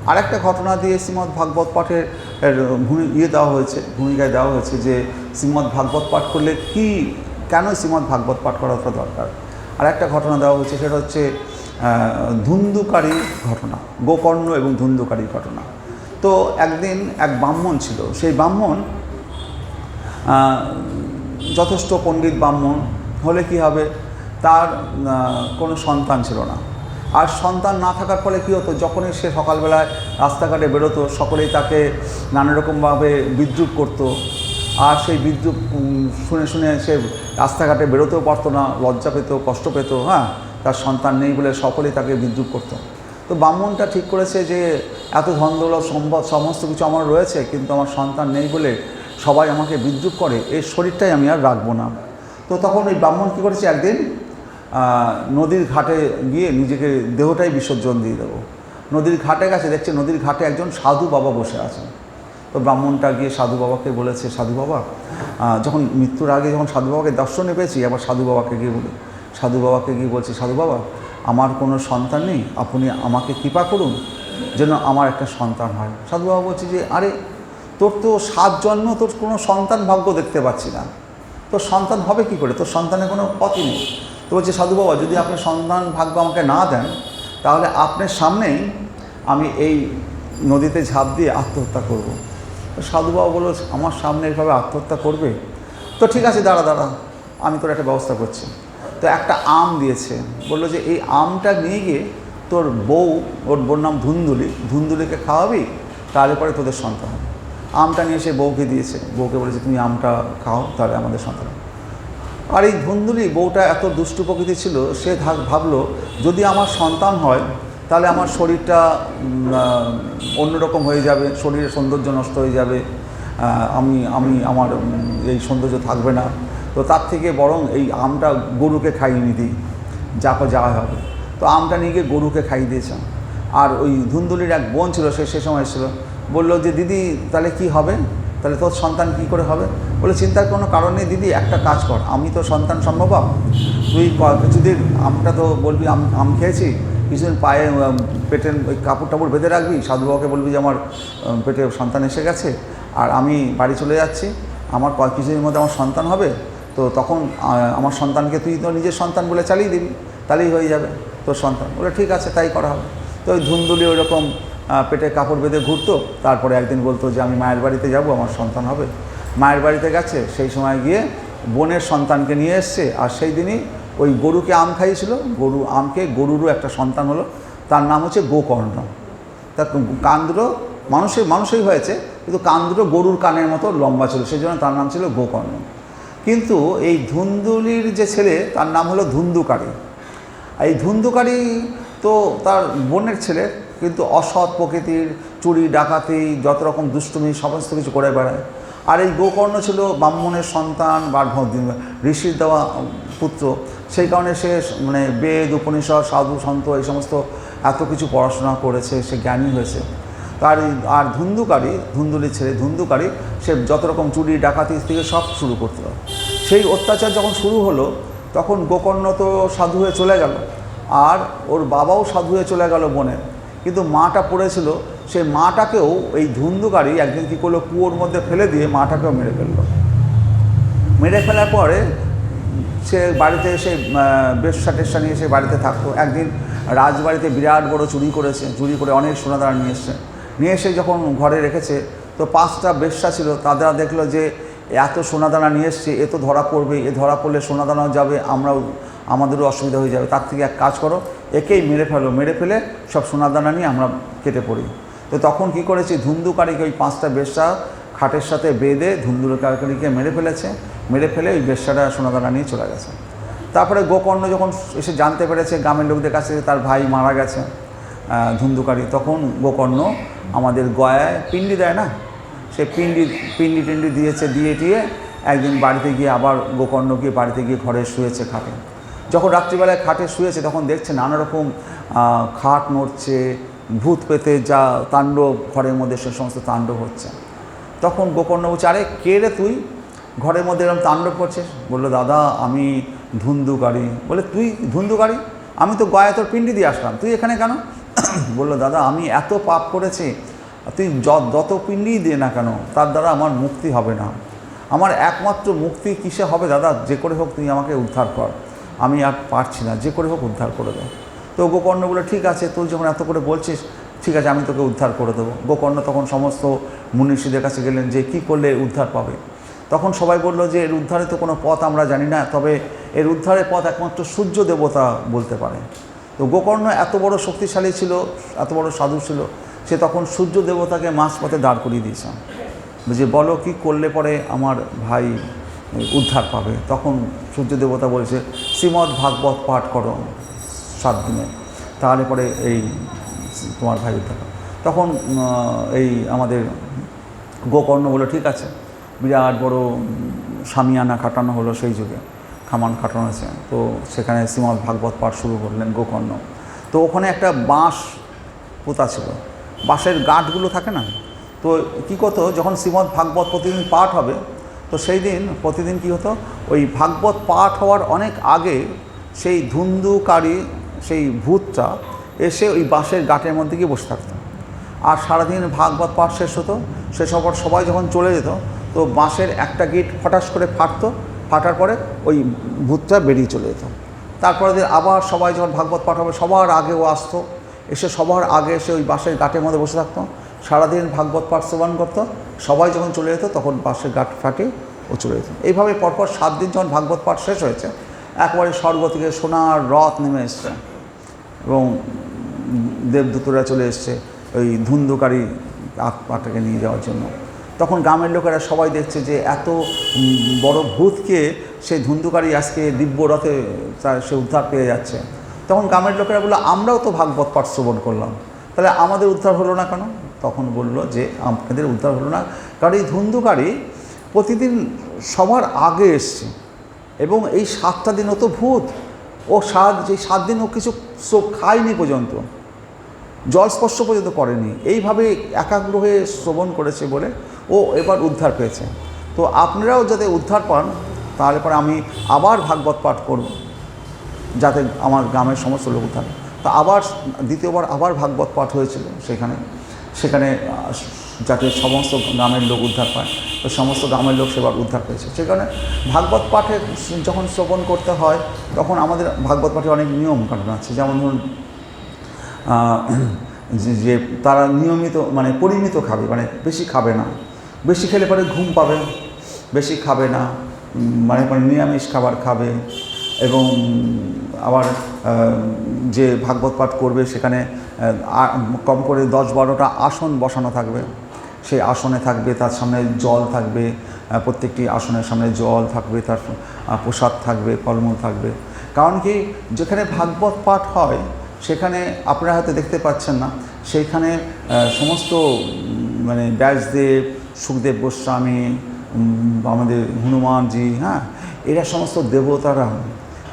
আরেকটা ঘটনা দিয়ে শ্রীমদ্ ভাগবত পাঠের ভূমিকায় দেওয়া হয়েছে যে শ্রীমদ্ ভাগবত পাঠ করলে কেন শ্রীমদ্ ভাগবত পাঠ করাটা দরকার। আর একটা ঘটনা দেওয়া হয়েছে, সেটা হচ্ছে ধুন্ধুকারী ঘটনা, গোকর্ণ এবং ধুন্ধুকারী ঘটনা। তো একদিন এক ব্রাহ্মণ ছিল, সেই ব্রাহ্মণ যথেষ্ট পণ্ডিত ব্রাহ্মণ হলে কি হবে, তার কোনো সন্তান ছিল না। আর সন্তান না থাকার ফলে কী হতো, যখনই সে সকালবেলায় রাস্তাঘাটে বেরোতো, সকলেই তাকে নানা রকমভাবে বিদ্রূপ করতো। আর সেই বিদ্রূপ শুনে শুনে সে রাস্তাঘাটে বেরোতেও পারতো না, লজ্জা পেত, কষ্ট পেত। তার সন্তান নেই বলে সকলেই তাকে বিদ্রূপ করতো। তো ব্রাহ্মণটা ঠিক করেছে যে এত ধন দৌলত সম্পদ সমস্ত কিছু আমার রয়েছে, কিন্তু আমার সন্তান নেই বলে সবাই আমাকে বিদ্রূপ করে, এই শরীরটাই আমি আর রাখবো না। তো তখন ওই ব্রাহ্মণ কী করেছে, একদিন নদীর ঘাটে গিয়ে নিজেকে দেহটাই বিসর্জন দিয়ে দেবো। নদীর ঘাটে গেছে, দেখছে নদীর ঘাটে একজন সাধু বাবা বসে আছেন। তো ব্রাহ্মণটা গিয়ে সাধু বাবাকে বলেছে, সাধু বাবা, যখন মৃত্যুর আগে যখন সাধু বাবাকে দর্শনে পেয়েছি, আবার সাধু বাবাকে গিয়ে বলছি, সাধু বাবা, আমার কোনো সন্তান নেই, আপনি আমাকে কৃপা করুন যেন আমার একটা সন্তান হয়। সাধু বাবা বলছে যে, আরে তোর তো 7 জন্ম, তোর কোনো সন্তান ভাগ্য দেখতে পাচ্ছি না, তোর সন্তান হবে কি করে, তোর সন্তানের কোনো পথই নেই। তো বলছে, সাধু বাবা, যদি আপনি সন্তান ভাগ্য আমাকে না দেন, তাহলে আপনার সামনেই আমি এই নদীতে ঝাঁপ দিয়ে আত্মহত্যা করব। তো সাধু বাবা বলল, আমার সামনে এইভাবে আত্মহত্যা করবে? তো ঠিক আছে, দাঁড়া, আমি তোর একটা ব্যবস্থা করছি। তো একটা আম দিয়েছে, বললো যে এই আমটা নিয়ে গিয়ে তোর ওর বোর নাম ধুন্দুলিকে খাওয়াবি, তাহলে পরে তোদের সন্তান হবে। আমটা নিয়ে সে বউকে দিয়েছে, বউকে বলেছে তুমি আমটা খাও, তাহলে আমাদের সন্তান হবে। আর এই ধুন্দুলি বউটা এত দুষ্টু প্রকৃতি ছিল, সে ভাবলো যদি আমার সন্তান হয় তাহলে আমার শরীরটা অন্যরকম হয়ে যাবে, শরীরের সৌন্দর্য নষ্ট হয়ে যাবে, আমার এই সৌন্দর্য থাকবে না। তো তার থেকে বরং এই আমটা গরুকে খাইয়ে দিই, যা হবে। তো আমটা নিয়ে গিয়ে গরুকে খাইয়ে দিয়েছে। আর ওই ধুন্দুলির এক বোন ছিল, সে সময় ছিল, বললো যে দিদি তাহলে কি হবে, তাহলে তোর সন্তান কি করে হবে? বলে চিন্তার কোনো কারণ নেই দিদি, একটা কাজ কর, আমি তো সন্তান সম্ভবা, তুই কিছুদিন আমটা তো বলবি আম খেয়েছি, কিছুদিন পায়ে পেটের ওই কাপড় টাপড় বেঁধে রাখবি, সাধু বাবাকে বলবি যে আমার পেটে সন্তান এসে গেছে আর আমি বাড়ি চলে যাচ্ছি, আমার কিছুদিনের মধ্যে আমার সন্তান হবে, তো তখন আমার সন্তানকে তুই তো নিজের সন্তান বলে চালিয়ে দিবি, তাহলেই হয়ে যাবে তোর সন্তান। বলে ঠিক আছে, তাই করা হবে। তো ওই ধুন্দুলি ওই রকম পেটে কাপড় বেঁধে ঘুরতো, তারপরে একদিন বলতো যে আমি মায়ের বাড়িতে যাব, আমার সন্তান হবে। মায়ের বাড়িতে গেছে, সেই সময় গিয়ে বোনের সন্তানকে নিয়ে এসছে, আর সেই দিনই ওই গরুকে আম খাইয়েছিল, আমকে গরুরও একটা সন্তান হলো, তার নাম হচ্ছে গোকর্ণ। তার কান দুটো মানুষই হয়েছে, কিন্তু কান দুটো গরুর কানের মতো লম্বা ছিল, সেই জন্য তার নাম ছিল গোকর্ণ। কিন্তু এই ধুন্দুলির যে ছেলে, তার নাম হলো ধুন্দুকারী। এই ধুন্দুকারী তো তার বোনের ছেলে, কিন্তু অসৎ প্রকৃতির, চুরি ডাকাতি যত রকম দুষ্টুমি সমস্ত কিছু করে বেড়ায়। আর এই গোকর্ণ ছিল ব্রাহ্মণের সন্তান বা ঋষির দেওয়া পুত্র, সেই কারণে সে মানে বেদ উপনিষদ সাধু সন্ত এই সমস্ত এত কিছু পড়াশোনা করেছে, সে জ্ঞানী হয়েছে। আর ধুন্দুলির ছেলে ধুন্দুকারী, সে যত রকম চুরি ডাকাতি থেকে সব শুরু করতে হয়। সেই অত্যাচার যখন শুরু হলো, তখন গোকর্ণ তো সাধু হয়ে চলে গেল, আর ওর বাবাও সাধু হয়ে চলে গেল বোনের, কিন্তু মাটা পড়েছিল, সেই মাটাকেও এই ধুন্দুকারী একদিন কী করলো, কুয়োর মধ্যে ফেলে দিয়ে মাটাকেও মেরে ফেললো। মেরে ফেলার পরে সে বাড়িতে এসে বেশ্যা টেশ্যা নিয়ে সে বাড়িতে থাকতো। একদিন রাজবাড়িতে বিরাট বড় চুরি করে অনেক সোনাদানা নিয়ে এসে যখন ঘরে রেখেছে, তো 5টা বেশ্যা ছিল, তারা দেখলো যে এত সোনাদানা নিয়ে এসছে, এ তো ধরা পড়বে, এ ধরা পড়লে সোনাদানাও যাবে, আমাদেরও অসুবিধা হয়ে যাবে, তার থেকে এক কাজ করো, একেই মেরে ফেলে সব সোনাদানা নিয়ে আমরা কেটে পড়ি। তো তখন কি করেছে, ধুন্দুকারীকে ওই 5টা বেশ্যা খাটের সাথে বেঁধে ধুন্দুকারীকে মেরে ফেলে ওই বেশ্যাটা সোনাদানা নিয়ে চলে গেছে। তারপরে গোকর্ণ যখন এসে জানতে পেরেছে গ্রামের লোকদের কাছে তার ভাই মারা গেছে ধুন্দুকারী, তখন গোকর্ণ আমাদের গয়ায় পিণ্ডি দেয় না, সে পিণ্ডি দিয়েছে, দিয়ে একদিন বাড়িতে গিয়ে আবার গোকর্ণ গিয়ে বাড়িতে গিয়ে ঘরে শুয়েছে খাটে। যখন রাত্রিবেলায় খাটে শুয়েছে, তখন দেখছে নানা রকম খাট নড়ছে, ভূত পেতে যা তাণ্ডব ঘরের মধ্যে সে সমস্ত তাণ্ডব হচ্ছে। তখন গোকর্ণ বলছে, আরে কে রে তুই, ঘরের মধ্যে এরকম তাণ্ডব করছিস? বললো, দাদা আমি ধুন্দুকারী। বলে, তুই ধুন্দুকারী? আমি তো গয়ায় তোর পিণ্ডি দিয়ে আসলাম, তুই এখানে কেন? বললো, দাদা আমি এত পাপ করেছি, তুই যত পিণ্ডি দিয়ে না কেন, তার দ্বারা আমার মুক্তি হবে না। আমার একমাত্র মুক্তি কিসে হবে দাদা? যে করে হোক তুই আমাকে উদ্ধার কর, আমি আর পারছি না, যে করে হোক উদ্ধার করে দে। তো গোকর্ণ বলে, ঠিক আছে, তুই যখন এত করে বলছিস, ঠিক আছে, আমি তোকে উদ্ধার করে দেবো। গোকর্ণ তখন সমস্ত মুনিষীদের কাছে গেলেন যে কী করলে উদ্ধার পাবে। তখন সবাই বলল যে এর উদ্ধারে তো কোনো পথ আমরা জানি না, তবে এর উদ্ধারের পথ একমাত্র সূর্য দেবতা বলতে পারে। তো গোকর্ণ এত বড় শক্তিশালী ছিল, এত বড় সাধু ছিল, সে তখন সূর্য দেবতাকে মাঝপথে দাঁড় করিয়ে দিয়েছে, যে বলো কি করলে পরে আমার ভাই উদ্ধার পাবে। তখন সূর্য দেবতা বলেছে, শ্রীমদ্ ভাগবত পাঠ করো 7 দিনে, তাহলে পরে এই তোমার ভাই উদ্ধার পাবে। তখন এই আমাদের গোকর্ণ বলে, ঠিক আছে। বিরাট বড় সামিয়ানা খাটানো হলো, সেই যুগে খামান খাটানো আছে। তো সেখানে শ্রীমদ্ ভাগবত পাঠ শুরু করলেন গোকর্ণ। তো ওখানে একটা বাঁশ পোতা ছিল, বাঁশের গাঁটগুলো থাকে না, তো কী করতো, যখন শ্রীমদ্ ভাগবত প্রতিদিন পাঠ হবে, তো সেই দিন প্রতিদিন কী হতো, ওই ভাগবত পাঠ হওয়ার অনেক আগে সেই ধুন্দুকারী সেই ভূতটা এসে ওই বাঁশের গাঁটের মধ্যে গিয়ে বসে থাকতো। আর সারাদিন ভাগবত পাঠ শেষ হতো, শেষ হওয়ার পর সবাই যখন চলে যেত, তো বাঁশের একটা গিট ফটাস করে ফাটার পরে ওই ভূতটা বেরিয়ে চলে যেত। তারপরে আবার সবাই যখন ভাগবত পাঠ হবে, সবার আগে ও আসতো, এসে সবার আগে এসে ওই বাঁশের গাঁটের মধ্যে বসে থাকতো, সারাদিন ভাগবত পাঠ শ্রবণ করতো। সবাই যখন চলে যেত, তখন বাঁশের গাঁট ফাটে ও চলে যেত। এইভাবে পরপর 7 দিন যখন ভাগবত পাঠ শেষ হয়েছে, একবারে স্বর্গ থেকে সোনার রথ নেমে এসছে এবং দেবদূতরা চলে এসছে ওই ধুন্দুকারী আত্মাটাকে নিয়ে যাওয়ার জন্য। তখন গ্রামের লোকেরা সবাই দেখছে যে এত বড় ভূতকে সেই ধুন্ধুকারী আজকে দিব্য রথে সে উদ্ধার পেয়ে যাচ্ছে। তখন গ্রামের লোকেরা বললো, আমরাও তো ভাগবত পাঠ শ্রবণ করলাম, তাহলে আমাদের উদ্ধার হলো না কেন? তখন বলল যে আপনাদের উদ্ধার হলো না কারণ এই ধুন্ধুকারী প্রতিদিন সবার আগে এসছে এবং এই 7টা দিন ও তো ভূত, ও যে 7 দিন ও কিছু খায়নি পর্যন্ত, জল স্পর্শ পর্যন্ত করেনি, এইভাবে একাগ্র হয়ে শ্রবণ করেছে বলে ও এবার উদ্ধার পেয়েছে। তো আপনারাও যাতে উদ্ধার পান তাহলে পরে আমি আবার ভাগবত পাঠ করব যাতে আমার গ্রামের সমস্ত লোক উদ্ধার। তো আবার দ্বিতীয়বার আবার ভাগবত পাঠ হয়েছিল সেখানে যাতে সমস্ত গ্রামের লোক উদ্ধার পায়, তো সমস্ত গ্রামের লোক সেবার উদ্ধার পেয়েছে। সেখানে ভাগবত পাঠে যখন শ্রবণ করতে হয় তখন আমাদের ভাগবত পাঠে অনেক নিয়ম কানুন আছে। যেমন ধরুন যে তারা নিয়মিত মানে পরিমিত খাবে, মানে বেশি খাবে না, বেশি খেলে পরে ঘুম পাবে, বেশি খাবে না, মানে নিরামিষ খাবার খাবে। এবং আবার যে ভাগবত পাঠ করবে সেখানে কম করে 10-12টা আসন বসানো থাকবে, সেই আসনে থাকবে, তার সামনে জল থাকবে, প্রত্যেকটি আসনের সামনে জল থাকবে, তার প্রসাদ থাকবে, ফলমূল থাকবে। কারণ কি, যেখানে ভাগবত পাঠ হয় সেখানে আপনারা হয়তো দেখতে পাচ্ছেন না, সেইখানে সমস্ত মানে ব্যাসদেব, সুখদেব গোস্বামী, আমাদের হনুমানজি, হ্যাঁ, এরা সমস্ত দেবতারা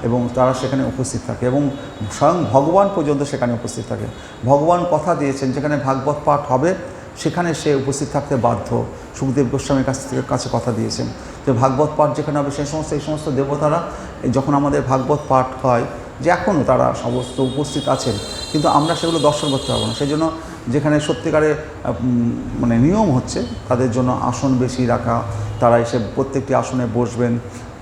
এবং তারা সেখানে উপস্থিত থাকে এবং স্বয়ং ভগবান পর্যন্ত সেখানে উপস্থিত থাকে। ভগবান কথা দিয়েছেন যেখানে ভাগবত পাঠ হবে সেখানে সে উপস্থিত থাকতে বাধ্য। সুখদেব গোস্বামীর কাছে কথা দিয়েছেন যে ভাগবত পাঠ যেখানে হবে এই সমস্ত দেবতারা যখন আমাদের ভাগবত পাঠ হয়, যে এখনও তারা সমস্ত উপস্থিত আছেন, কিন্তু আমরা সেগুলো দর্শন করতে পারবো না। সেই জন্য যেখানে সত্যিকারের মানে নিয়ম হচ্ছে তাদের জন্য আসন বেশি রাখা, তারা এসে প্রত্যেকটি আসনে বসবেন,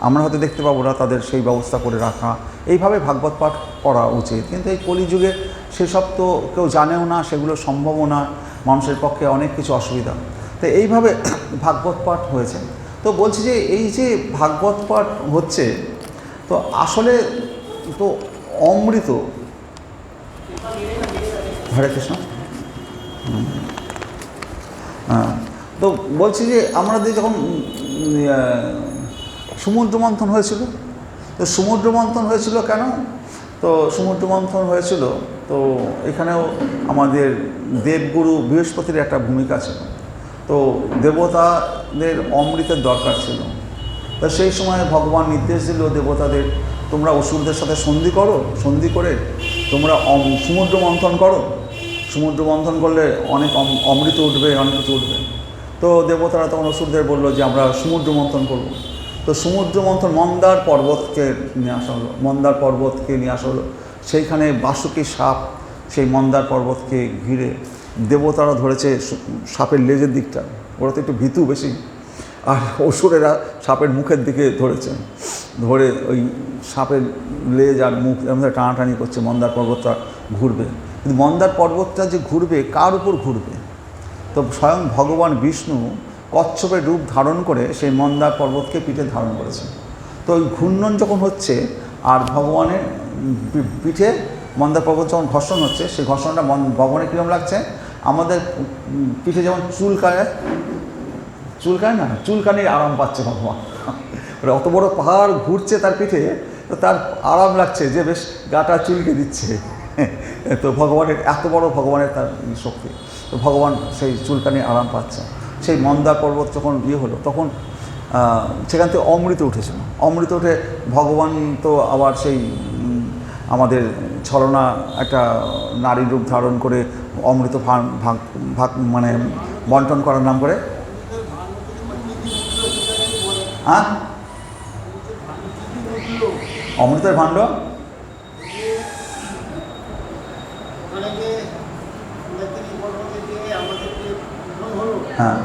আমরা হয়তো দেখতে পাবো না, তাদের সেই ব্যবস্থা করে রাখা, এইভাবে ভাগবত পাঠ করা উচিত। কিন্তু এই কলিযুগে সেসব তো কেউ জানেও না, সেগুলো সম্ভবও না, মানুষের পক্ষে অনেক কিছু অসুবিধা। তো এইভাবে ভাগবত পাঠ হয়েছে। তো বলছি যে এই যে ভাগবত পাঠ হচ্ছে, তো আসলে তো অমৃত। হরে কৃষ্ণ। তো বলছি যে আমাদের যখন সমুদ্র মন্থন হয়েছিল, তো সমুদ্র মন্থন হয়েছিল কেন? তো সমুদ্র মন্থন হয়েছিল, তো এখানেও আমাদের দেবগুরু বৃহস্পতির একটা ভূমিকা ছিল। তো দেবতাদের অমৃতের দরকার ছিল। তো সেই সময় ভগবান নির্দেশ দিল দেবতাদের, তোমরা অসুরদের সাথে সন্ধি করে তোমরা সমুদ্র মন্থন করো, সমুদ্র মন্থন করলে অনেক অমৃত উঠবে, অনেক কিছু উঠবে। তো দেবতারা তখন অসুরদের বললো যে আমরা সমুদ্র মন্থন করব। তো সমুদ্র মন্থন মন্দার পর্বতকে নিয়ে আসা হলো। সেইখানে বাসুকী সাপ সেই মন্দার পর্বতকে ঘিরে দেবতারা ধরেছে সাপের লেজের দিকটা, ওরা তো একটু ভীতু বেশি, আর অসুরেরা সাপের মুখের দিকে ধরে ওই সাপের লেজ আর মুখ এমন টানাটানি করছে, মন্দার পর্বতটা ঘুরবে। কিন্তু মন্দার পর্বতটা যে ঘুরবে, কার উপর ঘুরবে? তো স্বয়ং ভগবান বিষ্ণু কচ্ছপের রূপ ধারণ করে সেই মন্দার পর্বতকে পিঠে ধারণ করেছে। তো ওই ঘূর্ণন যখন হচ্ছে আর ভগবানের পিঠে মন্দার পর্বত যখন ঘর্ষণ হচ্ছে, সেই ঘর্ষণটা ভগবানের কীরকম লাগছে? আমাদের পিঠে যেমন চুলকায় না, চুলকানির আরাম পাচ্ছে ভগবান। অত বড় পাহাড় ঘুরছে তার পিঠে, তো তার আরাম লাগছে যে বেশ গাটা চুলকে দিচ্ছে। তো ভগবানের এত বড় ভগবানের তার শক্তি, তো ভগবান সেই চুলকানির আরাম পাচ্ছে। সেই মন্দার পর্বত যখন হলো তখন সেখান থেকে অমৃত উঠেছিল। অমৃত উঠে ভগবান তো আবার সেই আমাদের ছলনা একটা নারীর রূপ ধারণ করে অমৃত ভাগ মানে বন্টন করার নাম করে, হ্যাঁ, অমৃতের ভাণ্ড। হ্যাঁ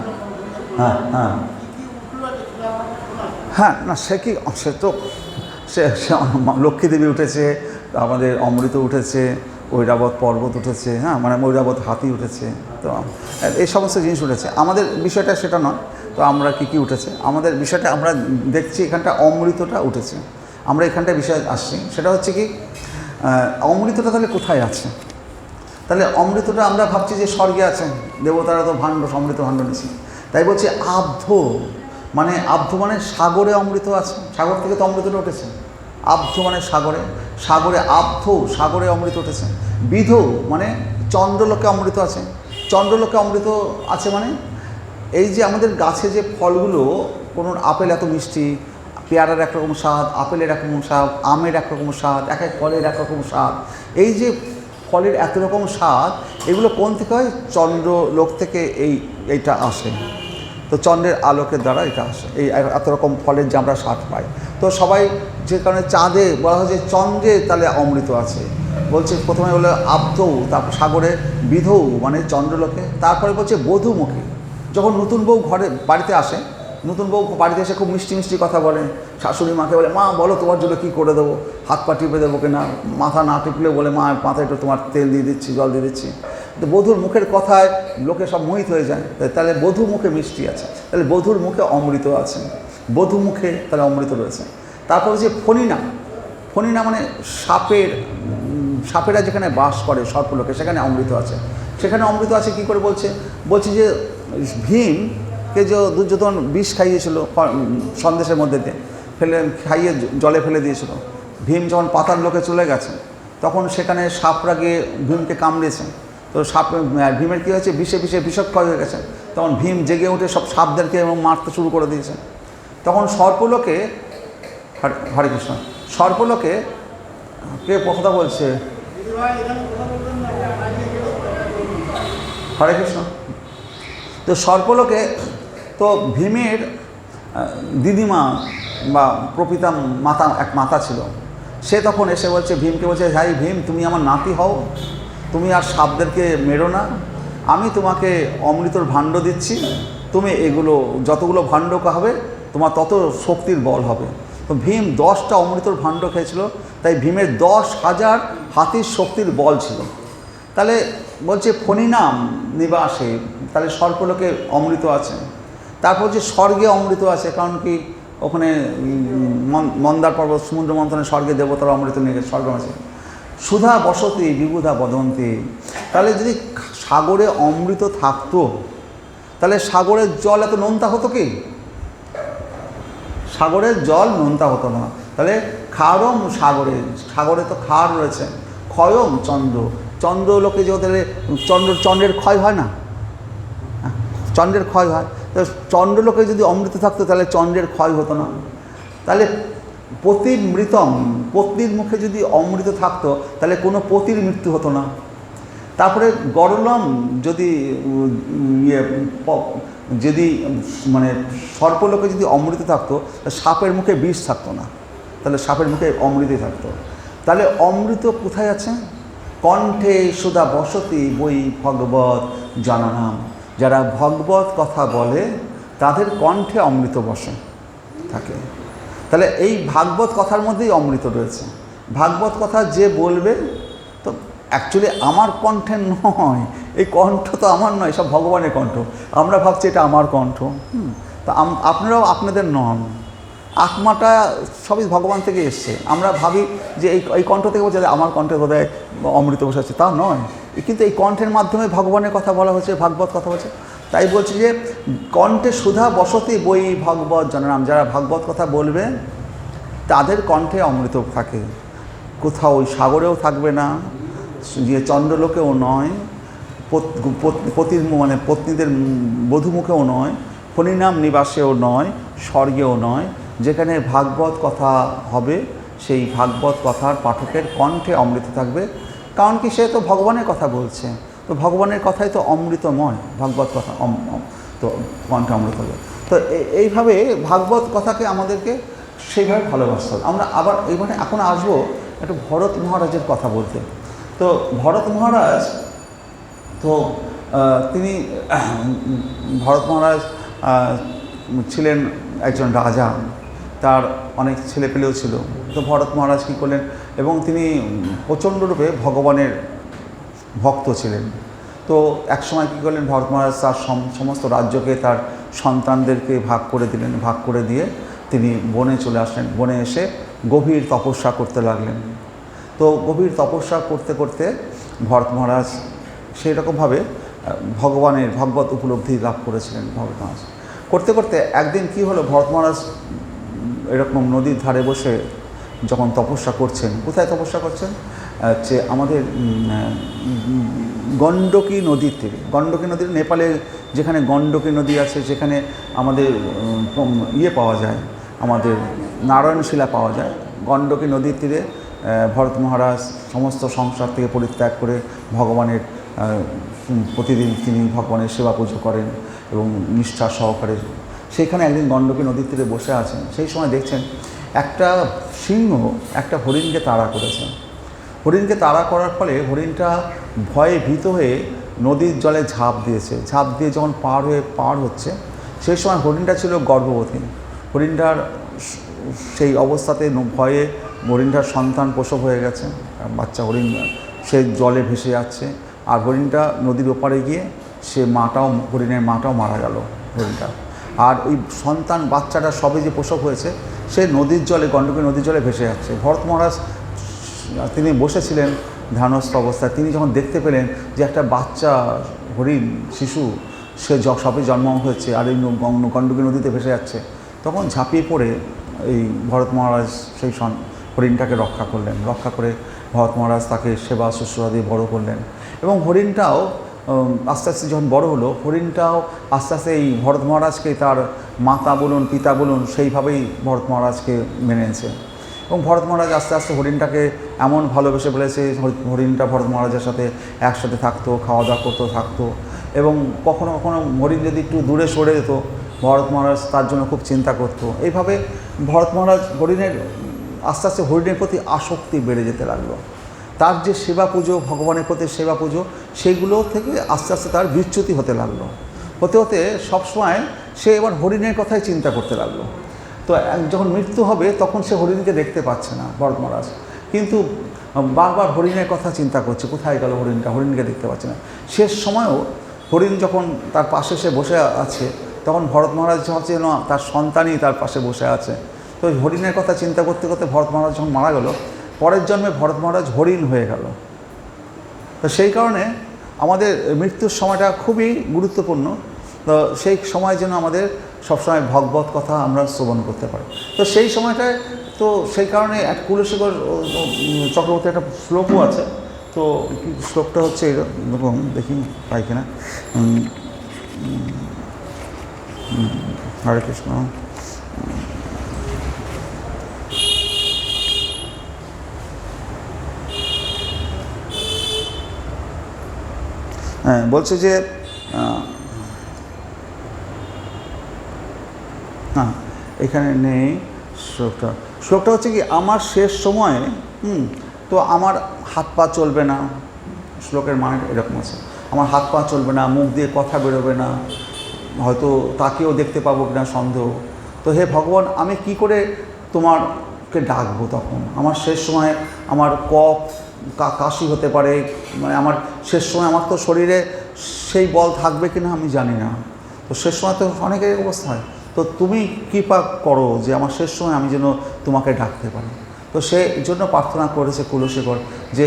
হ্যাঁ হ্যাঁ হ্যাঁ, না সে কি, সে তো সে লক্ষ্মী দেবী উঠেছে, আমাদের অমৃত উঠেছে, ঐরাবত পর্বত উঠেছে, হ্যাঁ, মানে ঐরাবত হাতি উঠেছে, তো এই সমস্ত জিনিস উঠেছে। আমাদের বিষয়টা সেটা নয়। তো আমরা কী উঠেছে, আমাদের বিষয়টা আমরা দেখছি এখানটা অমৃতটা উঠেছে। আমরা এখানটায় বিষয় আসছি, সেটা হচ্ছে কি, অমৃতটা তাহলে কোথায় আছে? তাহলে অমৃতটা আমরা ভাবছি যে স্বর্গে আছে, দেবতারা তো অমৃত ভাণ্ড নিচ্ছে, তাই বলছে আব্ধ, মানে আব্ধ মানে সাগরে অমৃত আছে, সাগর থেকে তো অমৃতটা উঠেছে। আব্ধ মানে সাগরে, সাগরে আব্ধ, সাগরে অমৃত উঠেছে। বিধ মানে চন্দ্রলোকে অমৃত আছে, চন্দ্রলোকে অমৃত আছে মানে এই যে আমাদের গাছে যে ফলগুলো, কোনো আপেল এত মিষ্টি, পেয়ারার একরকম স্বাদ, আপেলের একরকম স্বাদ, আমের একরকম স্বাদ, এক এক ফলের একরকম স্বাদ, এই যে ফলের এত রকম স্বাদ, এগুলো কোন থেকে হয়? চন্দ্রলোক থেকে এইটা আসে। তো চন্দ্রের আলোকের দ্বারা এটা আসে, এই এত রকম ফলের যে আমরা স্বাদ পাই। তো সবাই যে কারণে চাঁদে বলা হয় যে চন্দ্রে তাহলে অমৃত আছে, বলছে প্রথমে বলে আব্ধৌ, তারপর সাগরে, বিধৌ মানে চন্দ্রলোকে, তারপরে বলছে বধূমুখে। যখন নতুন বউ ঘরে বাড়িতে আসে, নতুন বউ বাড়িতে এসে খুব মিষ্টি মিষ্টি কথা বলে, শাশুড়ি মাকে বলে মা বলো তোমার জন্য কী করে দেবো, হাত পা টিপে দেবো কিনা, মাথা না টিপলে বলে মা মাথায় একটু তোমার তেল দিয়ে দিচ্ছি, জল দিয়ে দিচ্ছি। তো বধূর মুখের কথায় লোকে সব মোহিত হয়ে যায়, তাহলে বধূ মুখে মিষ্টি আছে, তাহলে বধূর মুখে অমৃত আছে, বধূ মুখে তাহলে অমৃত রয়েছে। তারপর হচ্ছে ফণিনা, ফণিনা মানে সাপেরা যেখানে বাস করে সর্পলোকে, সেখানে অমৃত আছে, সেখানে অমৃত আছে কী করে বলছে? বলছে যে ভীমকে যে দুর্যোধন বিষ খাইয়েছিল সন্দেশের মধ্যে দিয়ে খাইয়ে জলে ফেলে দিয়েছিল, ভীম যখন পাতাল লোকে চলে গেছে তখন সেখানে সাপরা গিয়ে ভীমকে কামড়েছে। তো ভীমের কী হয়েছে? বিষে বিষক্ষয় হয়ে গেছে। তখন ভীম জেগে উঠে সব সাপদেরকে এবং মারতে শুরু করে দিয়েছে। তখন সর্পলোকে, হরে কৃষ্ণ, সর্পলোকে কে কথা বলছে? হরে কৃষ্ণ। তো সর্পলোকে তো ভীমের দিদিমা বা প্রপিতা মাতা, এক মাতা ছিল, সে তখন এসে বলছে ভীমকে, বলছে হাই ভীম, তুমি আমার নাতি হও, তুমি আর সাপদেরকে মেরো না, আমি তোমাকে অমৃতর ভাণ্ড দিচ্ছি, তুমি এগুলো যতগুলো ভাণ্ড হবে তোমার তত শক্তির বল হবে। তো ভীম 10টা অমৃতর ভাণ্ড খেয়েছিল, তাই ভীমের 10,000 হাতির শক্তির বল ছিল। তাহলে বলছে ফণিনাম নিবাসে, তাহলে সর্পলোকে অমৃত আছে। তারপর যে স্বর্গে অমৃত আছে, কারণ কি ওখানে মন্দার পর্বত সমুদ্র মন্থনে স্বর্গে দেবতারা অমৃত নিয়ে গেছে, স্বর্গ আছে। সুধা বসতি বিবুধা বদন্তি, তাহলে যদি সাগরে অমৃত থাকতো তাহলে সাগরের জল এত নোনতা হতো কি? সাগরের জল নোনতা হতো না। তাহলে ক্ষারম সাগরে, সাগরে তো ক্ষার রয়েছে, ক্ষয়ম চন্দ্র, চন্দ্রলোকে যে তাহলে চন্দ্রের ক্ষয় হয় না, চন্দ্রের ক্ষয় হয়, তো চন্দ্রলোকে যদি অমৃত থাকতো তাহলে চন্দ্রের ক্ষয় হতো না। তাহলে পতির মৃতম, পত্নীর মুখে যদি অমৃত থাকতো তাহলে কোনো পতির মৃত্যু হতো না। তারপরে গরলম যদি যদি মানে সর্পলোকে যদি অমৃত থাকতো, সাপের মুখে বিষ থাকতো না, তাহলে সাপের মুখে অমৃতই থাকতো। তাহলে অমৃত কোথায় আছে? কণ্ঠে সুধা বসতি বই ভগবত জননাম, যারা ভগবত কথা বলে তাদের কণ্ঠে অমৃত বসে থাকে। তাহলে এই ভাগবত কথার মধ্যেই অমৃত রয়েছে। ভাগবত কথা যে বলবে, তো অ্যাকচুয়ালি আমার কণ্ঠে নয়, এই কণ্ঠ তো আমার নয়, সব ভগবানের কণ্ঠ। আমরা ভাবছি এটা আমার কণ্ঠ, তা আপনারাও আপনাদের নন, আত্মাটা সবই ভগবান থেকে এসছে। আমরা ভাবি যে এই কণ্ঠ থেকে বলছে আমার কণ্ঠে বোধহয় অমৃত বসে আছে, তা নয়, কিন্তু এই কণ্ঠের মাধ্যমে ভগবানের কথা বলা হচ্ছে, ভাগবত কথা বলছে। তাই বলছি যে কণ্ঠে সুধা বসতি বই ভগবত জননাম, যারা ভাগবত কথা বলবে তাদের কণ্ঠে অমৃত থাকে। কোথাও ওই সাগরেও থাকবে না, যে চন্দ্রলোকেও নয়, পতির মানে পত্নীদের বধূমুখেও নয়, ফণিনাম নিবাসেও নয়, স্বর্গেও নয়। যেখানে ভাগবত কথা হবে সেই ভাগবত কথার পাঠকের কণ্ঠে অমৃত থাকবে। কারণ কি, সে তো ভগবানের কথা বলছে, তো ভগবানের কথাই তো অমৃতময়, ভাগবত কথা তো কণ্ঠে অমৃত হবে। তো এইভাবে ভাগবত কথাকে আমাদেরকে সেইভাবে ভালোবাসতে হবে। আমরা আবার এইভাবে এখন আসবো একটু ভরত মহারাজের কথা বলতে। তো ভরত মহারাজ তো তিনি ভরত মহারাজ ছিলেন একজন রাজা, তার অনেক ছেলেপেলেও ছিল। তো ভরত মহারাজ কী করলেন, এবং তিনি প্রচণ্ডরূপে ভগবানের ভক্ত ছিলেন। তো একসময় কী করলেন, ভরত মহারাজ তার সমস্ত রাজ্যকে তার সন্তানদেরকে ভাগ করে দিলেন, ভাগ করে দিয়ে তিনি বনে চলে আসলেন। বনে এসে গভীর তপস্যা করতে লাগলেন। তো গভীর তপস্যা করতে করতে ভরত মহারাজ সেই রকমভাবে ভগবানের ভগবত উপলব্ধি লাভ করেছিলেন ভরত মহারাজ। করতে করতে একদিন কি হলো, ভরত মহারাজ এরকম নদীর ধারে বসে যখন তপস্যা করছেন, কোথায় তপস্যা করছেন, যে আমাদের গণ্ডকী নদীর তীরে। গণ্ডকী নদীর নেপালে যেখানে গণ্ডকী নদী আছে, যেখানে আমাদের পাওয়া যায়, আমাদের নারায়ণশিলা পাওয়া যায়, গণ্ডকী নদীর তীরে ভরত মহারাজ সমস্ত সংসার থেকে পরিত্যাগ করে ভগবানের প্রতিদিন তিনি ভগবানের সেবা পুজো করেন এবং নিষ্ঠা সহকারে সেইখানে একদিন গণ্ডকী নদীর তীরে বসে আছেন। সেই সময় দেখছেন একটা সিংহ একটা হরিণকে তাড়া করেছে। হরিণকে তাড়া করার ফলে হরিণটা ভয়ে ভীত হয়ে নদীর জলে ঝাঁপ দিয়েছে। ঝাঁপ দিয়ে যখন পার হচ্ছে, সেই সময় হরিণটা ছিল গর্ভবতী। হরিণটার সেই অবস্থাতে ভয়ে হরিণটার সন্তান প্রসব হয়ে গেছে, বাচ্চা হরিণ সে জলে ভেসে যাচ্ছে। আর হরিণটা নদীর ওপারে গিয়ে হরিণের মাটাও মারা গেল হরিণটা। আর ওই সন্তান বাচ্চাটা সবে যে প্রসব হয়েছে সে নদীর জলে, গণ্ডকী নদীর জলে ভেসে যাচ্ছে। ভরত মহারাজ তিনি বসেছিলেন ধ্যানস্থ অবস্থায়। তিনি যখন দেখতে পেলেন যে একটা বাচ্চা হরিণ শিশু সে সবে জন্ম হয়েছে আর এই গণ্ডকী নদীতে ভেসে যাচ্ছে, তখন ঝাঁপিয়ে পড়ে এই ভরত মহারাজ সেই হরিণটাকে রক্ষা করলেন। রক্ষা করে ভরত মহারাজ তাকে সেবা শুশ্রূষা দিয়ে বড়ো করলেন। এবং হরিণটাও আস্তে আস্তে যখন বড় হলো, হরিণটাও আস্তে আস্তে এই ভরত মহারাজকে তার মাতা বলুন পিতা বলুন সেইভাবেই ভরত মহারাজকে মেনে নিয়েছে। এবং ভরত মহারাজ আস্তে আস্তে হরিণটাকে এমন ভালোবেসে ফেলেছে, হরিণটা ভরত মহারাজের সাথে একসাথে থাকতো, খাওয়া দাওয়া করতো, থাকতো। এবং কখনো কখনো হরিণ যদি একটু দূরে সরে যেত, ভরত মহারাজ তার জন্য খুব চিন্তা করতো। এইভাবে ভরত মহারাজ আস্তে আস্তে হরিণের প্রতি আসক্তি বেড়ে যেতে লাগলো। তার যে সেবা পুজো, ভগবানের প্রতি সেবা পুজো, সেইগুলো থেকে আস্তে আস্তে তার বিচ্যুতি হতে লাগলো। হতে হতে সবসময় সে এবার হরিণের কথাই চিন্তা করতে লাগলো। তো যখন মৃত্যু হবে তখন সে হরিণকে দেখতে পাচ্ছে না ভরত মহারাজ, কিন্তু বারবার হরিণের কথা চিন্তা করছে, কোথায় গেল হরিণকে দেখতে পাচ্ছে না। শেষ সময়েও হরিণ যখন তার পাশে সে বসে আছে, তখন ভরত মহারাজ হচ্ছে না তার সন্তানই তার পাশে বসে আছে। তো হরিণের কথা চিন্তা করতে করতে ভরত মহারাজ যখন মারা গেল, পরের জন্মে ভরত মহারাজ হরিণ হয়ে গেল। তো সেই কারণে আমাদের মৃত্যুর সময়টা খুবই গুরুত্বপূর্ণ। তো সেই সময় যেন আমাদের সবসময় ভগবত কথা আমরা শ্রবণ করতে পারি। তো সেই সময়টায় তো সেই কারণে এক কুলশেখর চক্রবর্তী একটা শ্লোকও আছে। তো শ্লোকটা হচ্ছে এরকম, দেখি পাই কিনা। হরে কৃষ্ণ। হ্যাঁ, বলছে যে হ্যাঁ এখানে নেই শ্লোকটা হচ্ছে কি, আমার শেষ সময়ে তো আমার হাত পা চলবে না। শ্লোকের মানে এরকম আছে, আমার হাত পা চলবে না, মুখ দিয়ে কথা বেরোবে না, হয়তো তাকেও দেখতে পাবো কিনা সন্দেহ। তো হে ভগবান, আমি কি করে তোমারকে ডাকবো? তখন আমার শেষ সময় আমার কফ কাশি হতে পারে, মানে আমার শেষ সময় আমার তো শরীরে সেই বল থাকবে কিনা আমি জানি না। তো শেষ সময় তো অনেকের অবস্থা হয়। তো তুমি কৃপা করো যে আমার শেষ সময় আমি যেন তোমাকে ডাকতে পারি। তো সেই জন্য প্রার্থনা করেছে কুলশেখর যে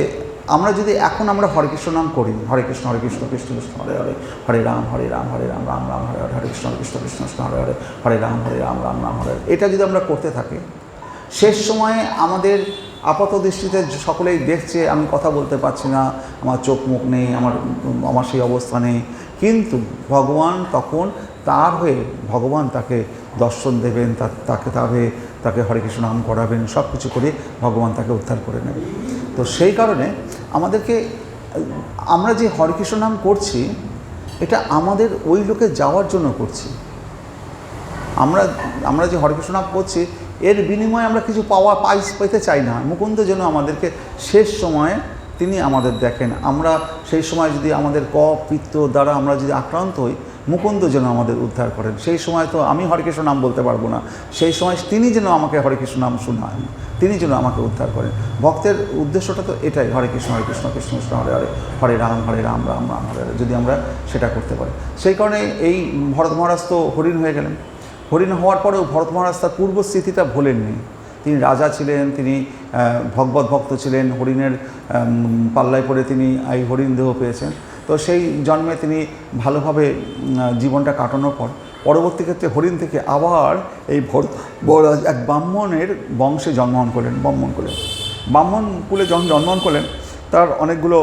আমরা যদি এখন আমরা হরে কৃষ্ণ নাম করি, হরে কৃষ্ণ কৃষ্ণ কৃষ্ণ হরে হরে, হরে রাম হরে রাম রাম রাম হরে হরে, হরে কৃষ্ণ কৃষ্ণ কৃষ্ণ হরে হরে, হরে রাম রাম রাম হরে হরে, এটা যদি আমরা করতে থাকি, শেষ সময়ে আমাদের আপাত দৃষ্টিতে সকলেই দেখছে আমি কথা বলতে পারছি না, আমার চোখ মুখ নেই, আমার সেই অবস্থা নেই, কিন্তু ভগবান তখন তার হয়ে ভগবান তাকে দর্শন দেবেন, তাকে হরে কৃষ্ণ নাম করাবেন, সব কিছু করে ভগবান তাকে উদ্ধার করে নেবেন। তো সেই কারণে আমাদেরকে আমরা যে হরে কৃষ্ণ নাম করছি, এটা আমাদের ওই লোকে যাওয়ার জন্য করছি। আমরা যে হরে কৃষ্ণ নাম করছি এর বিনিময়ে আমরা কিছু পেতে চাই না। মুকুন্দ যেন আমাদেরকে শেষ সময়ে তিনি আমাদের দেখেন। আমরা সেই সময় যদি আমাদের কফ পিত্ত দ্বারা আমরা যদি আক্রান্ত হই, মুকুন্দ যেন আমাদের উদ্ধার করেন। সেই সময় তো আমি হরে কৃষ্ণ নাম বলতে পারবো না, সেই সময় তিনি যেন আমাকে হরে কৃষ্ণ নাম শোনান, তিনি যেন আমাকে উদ্ধার করেন। ভক্তের উদ্দেশ্যটা তো এটাই, হরে কৃষ্ণ কৃষ্ণ কৃষ্ণ হরে হরে, হরে রাম রাম রাম হরে হরে, যদি আমরা সেটা করতে পারি। সেই কারণে এই ভরত মহারাজ তো হরিণ হয়ে গেলেন। হরিণ হওয়ার পরেও ভরত মহারাজ তার পূর্বস্থিতিটা ভোলেননি। তিনি রাজা ছিলেন, তিনি ভগবত ভক্ত ছিলেন, হরিণের পাল্লায় পড়ে তিনি এই হরিণ দেহ পেয়েছেন। তো সেই জন্মে তিনি ভালোভাবে জীবনটা কাটানোর পর পরবর্তী ক্ষেত্রে হরিণ থেকে আবার এই ভরতমহারাজ এক ব্রাহ্মণের বংশে জন্মগ্রহণ করলেন। ব্রাহ্মণ কুলে যখন জন্মগ্রহণ করলেন, তার অনেকগুলো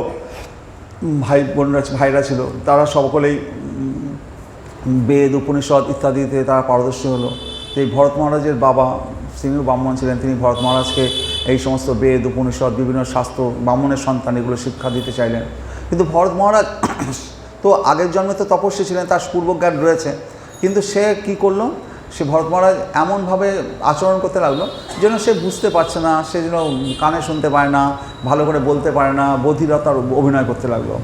ভাইরা ছিল, তারা সকলেই বেদ উপনিষদ ইত্যাদিতে তারা পারদর্শী হলো। তো এই ভরত মহারাজের বাবা, তিনিও ব্রাহ্মণ ছিলেন, তিনি ভরত মহারাজকে এই সমস্ত বেদ উপনিষদ বিভিন্ন শাস্ত্র, ব্রাহ্মণের সন্তান এগুলো শিক্ষা দিতে চাইলেন। কিন্তু ভরত মহারাজ তো আগের জন্মে তো তপস্বী ছিলেন, তার পূর্বজ্ঞান রয়েছে, কিন্তু সে কি করলো, সে ভরত মহারাজ এমনভাবে আচরণ করতে লাগলো যেন সে বুঝতে পারছে না, সে যেন কানে শুনতে পায় না, ভালো করে বলতে পারে না, বধিরতার অভিনয় করতে লাগলো।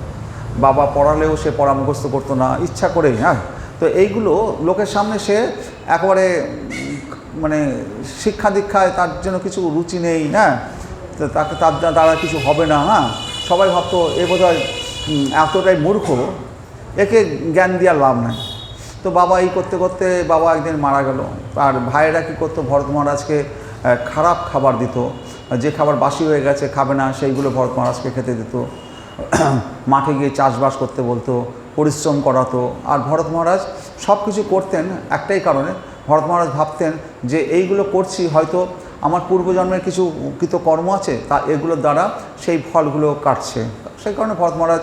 বাবা পড়ালেও সে পড়া মুখস্থ করতো না ইচ্ছা করেই। হ্যাঁ, তো এইগুলো লোকের সামনে সে একেবারে মানে শিক্ষা দীক্ষায় তার জন্য কিছু রুচি নেই। হ্যাঁ, তাকে তার দ্বারা কিছু হবে না। হ্যাঁ, সবাই ভাবতো এ বোধহয় এতটাই মূর্খ, একে জ্ঞান দেওয়ার লাভ নাই। তো বাবা এই করতে করতে বাবা একদিন মারা গেল। আর ভাইয়েরা কী করতো, ভরত মহারাজকে খারাপ খাবার দিত, যে খাবার বাসি হয়ে গেছে খাবে না সেইগুলো ভরত মহারাজকে খেতে দিত। মাঠে গিয়ে চাষবাস করতে বলতো, পরিশ্রম করাতো। আর ভরত মহারাজ সব কিছু করতেন একটাই কারণে, ভরত মহারাজ ভাবতেন যে এইগুলো করছি হয়তো আমার পূর্বজন্মের কিছু কৃতকর্ম আছে, তা এগুলোর দ্বারা সেই ফলগুলো কাটছে। সেই কারণে ভরত মহারাজ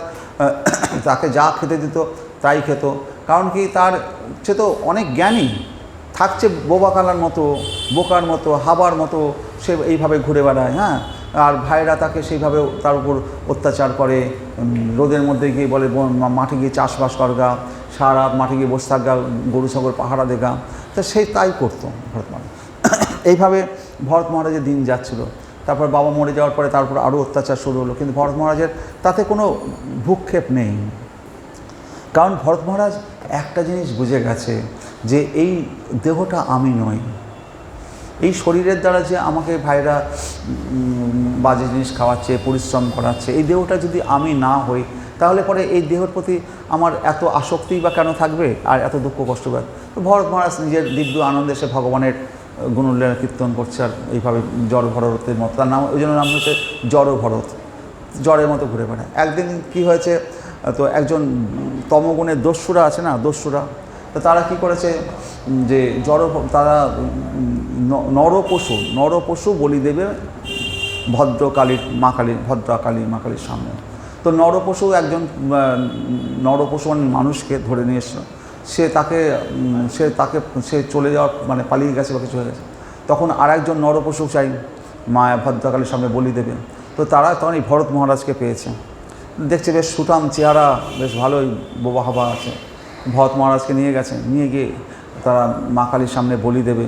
তাকে যা খেতে দিত তাই খেত। কারণ কি, সে তো অনেক জ্ঞানী, থাকছে বোবাকালার মতো, বোকার মতো, হাবার মতো সে এইভাবে ঘুরে বেড়ায়। হ্যাঁ, আর ভাইরা তাকে সেইভাবে তার উপর অত্যাচার করে, রোদের মধ্যে গিয়ে বলে মাঠে গিয়ে চাষবাস করগা, সারা রাত মাঠে গিয়ে বসে থাকগা, গরু ছাগল পাহারা দেগা। তো সে তাই করতো ভরত মহারাজ। এইভাবে ভরত মহারাজের দিন যাচ্ছিল। তারপর বাবা মরে যাওয়ার পরে তারপর আরও অত্যাচার শুরু হলো, কিন্তু ভরত মহারাজের তাতে কোনো ভ্রুক্ষেপ নেই। কারণ ভরত মহারাজ একটা জিনিস বুঝে গেছে যে এই দেহটা আমি নই। এই শরীরের দ্বারা যে আমাকে ভাইরা বাজে জিনিস খাওয়াচ্ছে, পরিশ্রম করাচ্ছে, এই দেহটা যদি আমি না হই, তাহলে পরে এই দেহের প্রতি আমার এত আসক্তিই বা কেন থাকবে, আর এত দুঃখ কষ্ট পায়। তো ভরত মহারাজ নিজের দিব্য আনন্দে সে ভগবানের গুণলীলা কীর্তন করছে, আর এইভাবে জড় ভরতের মতো, তার নাম ওই জন্য নাম হচ্ছে জড় ভরত, জ্বরের মতো ঘুরে বেড়ায়। একদিন কি হয়েছে, তো একজন তমগুণের দস্যুরা আছে না, দস্যুরা, তো তারা কি করেছে যে তারা নরপশু বলি দেবে ভদ্রকালীর মা কালীর সামনে। তো একজন নরপশু মানে মানুষকে ধরে নিয়ে এসছিল, সে চলে যাওয়ার মানে পালিয়ে গেছে বা কিছু হয়ে গেছে। তখন আর একজন নরপশু চাই মা ভদ্রকালীর সামনে বলি দেবে। তো তারা তখন এই ভরত মহারাজকে পেয়েছে, দেখছে বেশ সুঠাম চেহারা, বেশ ভালোই বোবা হাবা আছে। ভরত মহারাজকে নিয়ে গেছে, নিয়ে গিয়ে তারা মা কালীর সামনে বলি দেবে।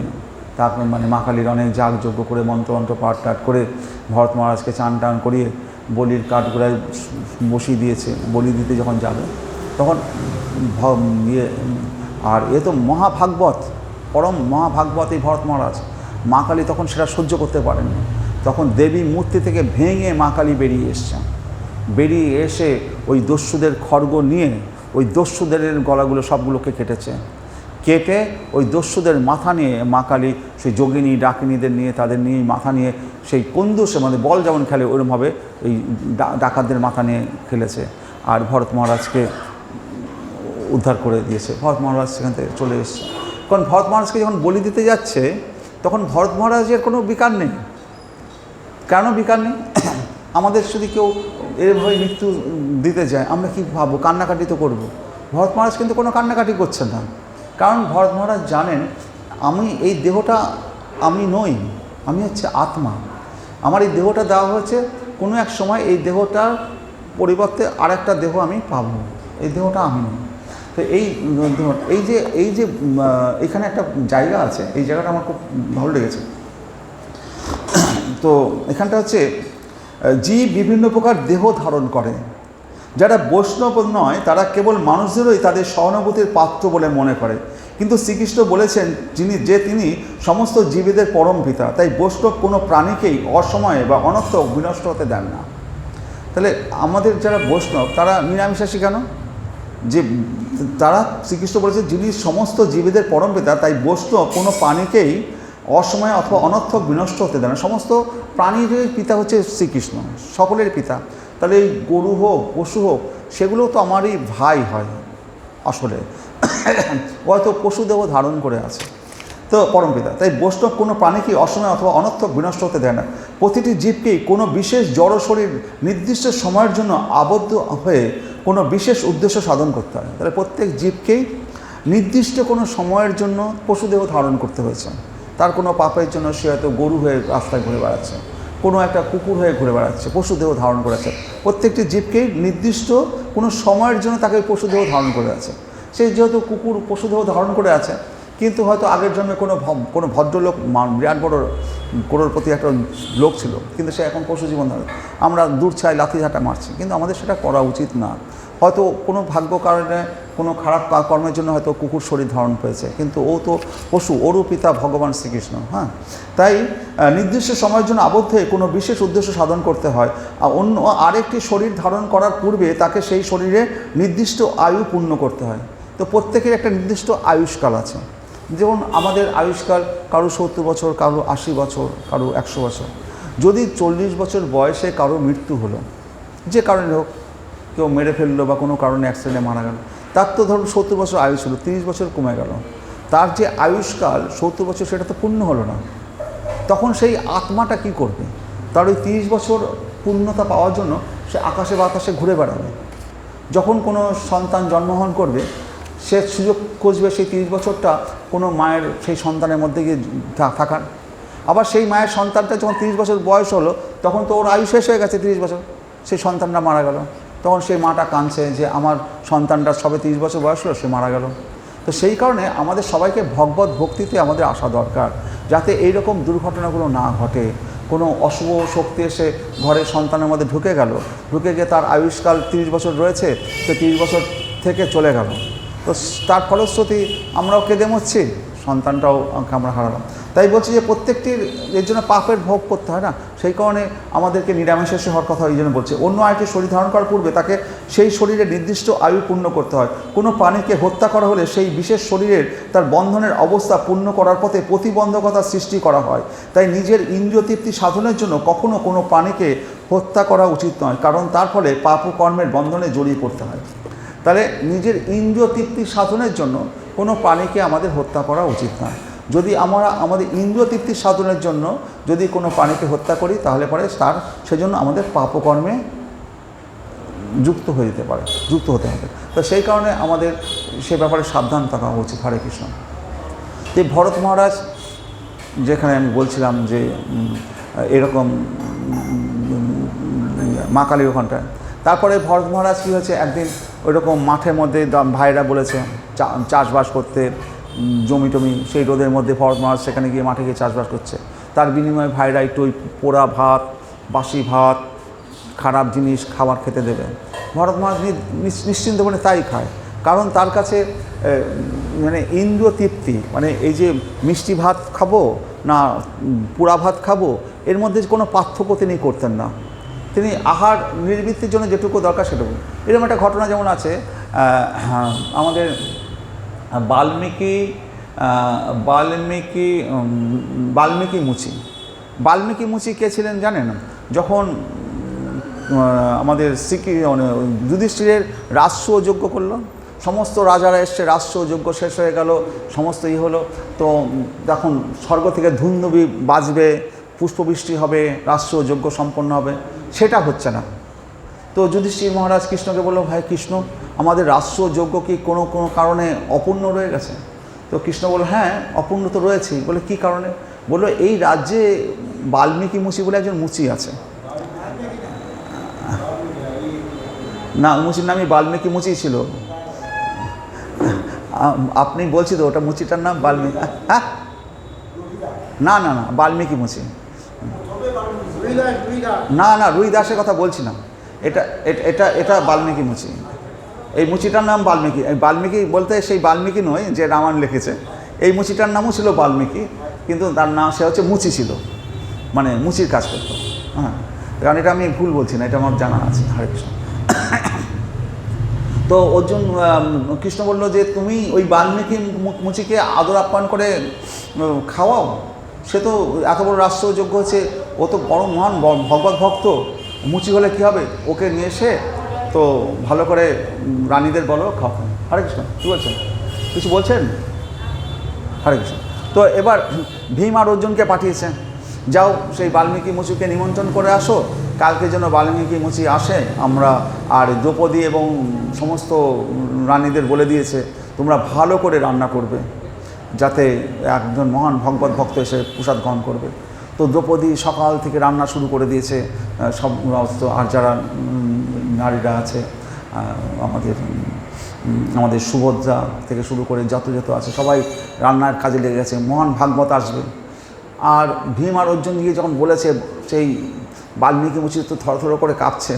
তারপর মানে মা কালীর অনেক যাগযজ্ঞ করে মন্ত্র পাঠ করে ভরত মহারাজকে চান টান করিয়ে বলির কাঠগোড়ায় বসিয়ে দিয়েছে। বলি দিতে যখন যাবে তখন আর এ তো মহাভাগবত, পরম মহাভাগবত এই ভরত মহারাজ। মা কালী তখন সেটা সহ্য করতে পারেননি, তখন দেবী মূর্তি থেকে ভেঙে মা কালী বেরিয়ে এসে ওই দস্যুদের খড়গ নিয়ে ওই দস্যুদের গলাগুলো সবগুলোকে কেটে ওই দস্যুদের মাথা নিয়ে মা কালী সেই যোগিনী ডাকিনীদের নিয়ে তাদের নিয়ে মাথা নিয়ে সেই কন্দুসে মানে বল যেমন খেলে ওইরকমভাবে এই ডাকাতদের মাথা নিয়ে খেলেছে, আর ভরত মহারাজকে উদ্ধার করে দিয়েছে। ভরত মহারাজ সেখান থেকে চলে এসেছে। কারণ ভরত মহারাজকে যখন বলি দিতে যাচ্ছে তখন ভরত মহারাজের কোনো বিকার নেই। কেন বিকার নেই? আমাদের যদি কেউ এভাবে মৃত্যু দিতে যায় আমরা কি ভাববো, কান্নাকাটি তো করবো। ভরত মহারাজ কিন্তু কোনো কান্নাকাটি করছেন না, কারণ ভরত মহারাজ জানেন এই দেহটা আমি নই, আমি হচ্ছে আত্মা। আমার এই দেহটা দেওয়া হয়েছে, কোনো এক সময় এই দেহটার পরিবর্তে আর একটা দেহ আমি পাবো, এই দেহটা আমি নই। তো এই যে এখানে একটা জায়গা আছে, এই জায়গাটা আমার খুব ভালো লেগেছে। তো এখানটা হচ্ছে জীব বিভিন্ন প্রকার দেহ ধারণ করে, যারা বৈষ্ণব নয় তারা কেবল মানুষদেরই তাদের সহানুভূতির পাত্র বলে মনে করে, কিন্তু শ্রীকৃষ্ণ বলেছেন তিনি সমস্ত জীবীদের পরম পিতা, তাই বৈষ্ণব কোনো প্রাণীকেই অসময়ে বা অনর্থক বিনষ্ট হতে দেন না। তাহলে আমাদের যারা বৈষ্ণব তারা নিরামিষাশী কেন? যে তারা শ্রীকৃষ্ণ বলেছে যিনি সমস্ত জীবীদের পরম পিতা, তাই বৈষ্ণব কোনো প্রাণীকেই অসময়ে অথবা অনর্থক বিনষ্ট হতে দেয় না। সমস্ত প্রাণীর পিতা হচ্ছে শ্রীকৃষ্ণ, সকলের পিতা। তাহলে এই গরু হোক, পশু হোক, সেগুলো তো আমারই ভাই হয় আসলে, হয়তো পশুদেহ ধারণ করে আছে। তো পরমপিতা তাই বৈষ্ণব কোনো প্রাণীকে অসময় অথবা অনর্থক বিনষ্ট হতে দেয় না। প্রতিটি জীবকেই কোনো বিশেষ জড় শরীর নির্দিষ্ট সময়ের জন্য আবদ্ধ হয়ে কোনো বিশেষ উদ্দেশ্য সাধন করতে হয়। তাহলে প্রত্যেক জীবকেই নির্দিষ্ট কোনো সময়ের জন্য পশুদেহ ধারণ করতে হয়েছে। তার কোনো পাপের জন্য সে হয়তো গরু হয়ে রাস্তায় ঘুরে বেড়াচ্ছে, কোনো একটা কুকুর হয়ে ঘুরে বেড়াচ্ছে, পশুদেহ ধারণ করেছে। প্রত্যেকটি জীবকেই নির্দিষ্ট কোনো সময়ের জন্য তাকে পশুদেহ ধারণ করে আছে। সে যেহেতু কুকুর পশুদেহ ধারণ করে আছে, কিন্তু হয়তো আগের জন্মে কোনো ভদ্রলোক বিরাট বড় প্রতি একটা লোক ছিল, কিন্তু সে এখন পশু জীবন ধারণ। আমরা দূর ছাই লাঠিঝাঁটা মারছি, কিন্তু আমাদের সেটা করা উচিত না। হয়তো কোনো ভাগ্য কারণে কোনো খারাপ কর্মের জন্য হয়তো কুকুর শরীর ধারণ পেয়েছে, কিন্তু ও তো পশু, ওরও পিতা ভগবান শ্রীকৃষ্ণ। হ্যাঁ, তাই নির্দিষ্ট সময়ের জন্য আবদ্ধ হয়ে কোনো বিশেষ উদ্দেশ্য সাধন করতে হয়। আর অন্য আরেকটি শরীর ধারণ করার পূর্বে তাকে সেই শরীরে নির্দিষ্ট আয়ু পূর্ণ করতে হয়। তো প্রত্যেকের একটা নির্দিষ্ট আয়ুষ্কাল আছে। যেমন আমাদের আয়ুষ্কাল কারো 70 বছর, কারো 80 বছর, কারো 100 বছর। যদি 40 বছর বয়সে কারো মৃত্যু হলো, যে কারণে হোক, কেউ মেরে ফেললো বা কোনো কারণে অ্যাক্সিডেন্টে মারা গেল, তার তো ধরুন 70 বছর আয়ু ছিল, 30 বছর কমে গেল। তার যে আয়ুষ্কাল 70 বছর, সেটা তো পূর্ণ হলো না। তখন সেই আত্মাটা কি করবে? তার ওই 30 বছর পূর্ণতা পাওয়ার জন্য সে আকাশে বাতাসে ঘুরে বেড়াবে। যখন কোনো সন্তান জন্মগ্রহণ করবে, সে সুযোগ খুঁজবে সেই 30 বছরটা কোনো মায়ের সেই সন্তানের মধ্যে গিয়ে থাকার। আবার সেই মায়ের সন্তানটা যখন 30 বছর বয়স হলো, তখন তো ওর আয়ু শেষ হয়ে গেছে 30 বছর, সেই সন্তানটা মারা গেল। তখন সেই মাটা কাঁদছে যে আমার সন্তানটা সবে 30 বছর বয়স হলো, সে মারা গেল। তো সেই কারণে আমাদের সবাইকে ভগবত ভক্তিতে আমাদের আসা দরকার, যাতে এই রকম দুর্ঘটনাগুলো না ঘটে। কোনো অশুভ শক্তি এসে ঘরের সন্তানের মধ্যে ঢুকে গিয়ে তার আয়ুষ্কাল 30 বছর রয়েছে, তো 30 বছর থেকে চলে গেল। তো তার ফলশ্রুতি আমরাও কেঁদে মরছি, সন্তানটাও আমরা হারালাম। তাই বলছি যে প্রত্যেকটির এর জন্য পাপের ভোগ করতে হয় না, সেই কারণে আমাদেরকে নিরামিষাশী হওয়ার কথা এই জন্য বলছে। অন্য আরেকটি শরীর ধারণ করার পূর্বে তাকে সেই শরীরে নির্দিষ্ট আয়ু পূর্ণ করতে হয়। কোনো প্রাণীকে হত্যা করা হলে সেই বিশেষ শরীরের তার বন্ধনের অবস্থা পূর্ণ করার পথে প্রতিবন্ধকতা সৃষ্টি করা হয়। তাই নিজের ইন্দ্রিয় তৃপ্তি সাধনের জন্য কখনো কোনো প্রাণীকে হত্যা করা উচিত নয়, কারণ তার ফলে পাপ ও কর্মের বন্ধনে জড়িয়ে পড়তে হয়। তাহলে নিজের ইন্দ্রিয় তৃপ্তি সাধনের জন্য কোনো প্রাণীকে আমাদের হত্যা করা উচিত নয়। যদি আমরা আমাদের ইন্দ্রিয় তৃপ্তি সাধনের জন্য যদি কোনো প্রাণীকে হত্যা করি, তাহলে পরে সেজন্য আমাদের পাপকর্মে যুক্ত হতে হবে। তো সেই কারণে আমাদের সে ব্যাপারে সাবধান থাকা উচিত। হরে কৃষ্ণ। যে ভরত মহারাজ, যেখানে আমি বলছিলাম যে এরকম মা কালীর ওখানটায়, তারপরে ভরত মহারাজ কী হয়েছে, একদিন ওইরকম মাঠের মধ্যে ভাইরা বলেছে চাষবাস করতে, জমি টমি, সেই রোদের মধ্যে ভরত মহারাজ সেখানে গিয়ে মাঠে গিয়ে চাষবাস করছে। তার বিনিময়ে ভাইরা একটু ওই পোড়া ভাত, বাসি ভাত, খারাপ জিনিস খাবার খেতে দেবে। ভরত মহারাজ নিশ্চিন্ত বলে তাই খায়, কারণ তার কাছে মানে ইন্দ্রিয় তৃপ্তি, মানে এই যে মিষ্টি ভাত খাবো না পোড়া ভাত খাবো, এর মধ্যে কোনো পার্থক্য তিনি করতেন না। তিনি আহার নির্বৃত্তির জন্য যেটুকু দরকার সেটুকু। এরকম একটা ঘটনা যেমন আছে আমাদের বাল্মীকি মুচি কে ছিলেন জানেন? যখন আমাদের যুধিষ্ঠিরের রাজস্ব যজ্ঞ করলো, সমস্ত রাজারা এসছে, রাজস্ব যজ্ঞ শেষ হয়ে গেল, সমস্ত হলো, তো তখন স্বর্গ থেকে ধুন্ধুবি বাজবে, পুষ্পবৃষ্টি হবে, রাজস্ব যজ্ঞ সম্পন্ন হবে, সেটা হচ্ছে না। তো যুধিষ্ঠির মহারাজ কৃষ্ণকে বলল, ভাই কৃষ্ণ, আমাদের রাজস্ব যজ্ঞ কি কোনো কারণে অপূর্ণ রয়ে গেছে? তো কৃষ্ণ বলল, হ্যাঁ অপূর্ণ তো রয়েছেই। বলে কী কারণে? বললো এই রাজ্যে বাল্মীকি মুচি বলে একজন মুচি আছে। না, মুচির নামই বাল্মীকি মুচি ছিল। আপনি বলছি তো ওটা মুচিটার নাম বাল্মীকি। হ্যাঁ, না না না, বাল্মীকি মুচি না, রুই দাসের কথা বলছি না, এটা বাল্মীকি মুচি। এই মুচিটার নাম বাল্মীকি। বাল্মীকি বলতে সেই বাল্মীকি নয় যে রামায়ণ লিখেছে, এই মুচিটার নামও ছিল বাল্মীকি, কিন্তু তার নাম সে হচ্ছে মুচি ছিল, মানে মুচির কাজ করতো। হ্যাঁ, কারণ এটা আমি ভুল বলছি না, এটা আমার জানা আছে। হরে কৃষ্ণ। তো অর্জুন কৃষ্ণ বলল যে তুমি ওই বাল্মীকি মুচিকে আদর আপ্যায়ন করে খাওয়াও, সে তো এত বড় রাষ্ট্রযোগ্য হচ্ছে, ও তো বড় মহান ভগবত ভক্ত, মুচি হলে কী হবে, ওকে নিয়ে এসে তো ভালো করে রানীদের বলো খাও। হরে কৃষ্ণ, কী বলছেন, কিছু বলছেন? হরে কৃষ্ণ। তো এবার ভীম আর অর্জুনকে পাঠিয়েছে, যাও সেই বাল্মীকি মুচিকে নিমন্ত্রণ করে আসো, কালকে যেন বাল্মীকি মুচি আসে। আমরা আর দ্রৌপদী এবং সমস্ত রানীদের বলে দিয়েছে তোমরা ভালো করে রান্না করবে, যাতে একজন মহান ভগবত ভক্ত এসে প্রসাদ গ্রহণ করবে। তো দ্রৌপদী সকাল থেকে রান্না শুরু করে দিয়েছে, সমস্ত আর যারা নারীরা আছে আমাদের সুভদ্রা থেকে শুরু করে যত আছে সবাই রান্নার কাজে লেগে গেছে, মহান ভাগবত আসবে। আর ভীম আর অর্জুন গিয়ে যখন বলেছে, সেই বাল্মীকি মুচি তো থরথর করে কাঁপছে,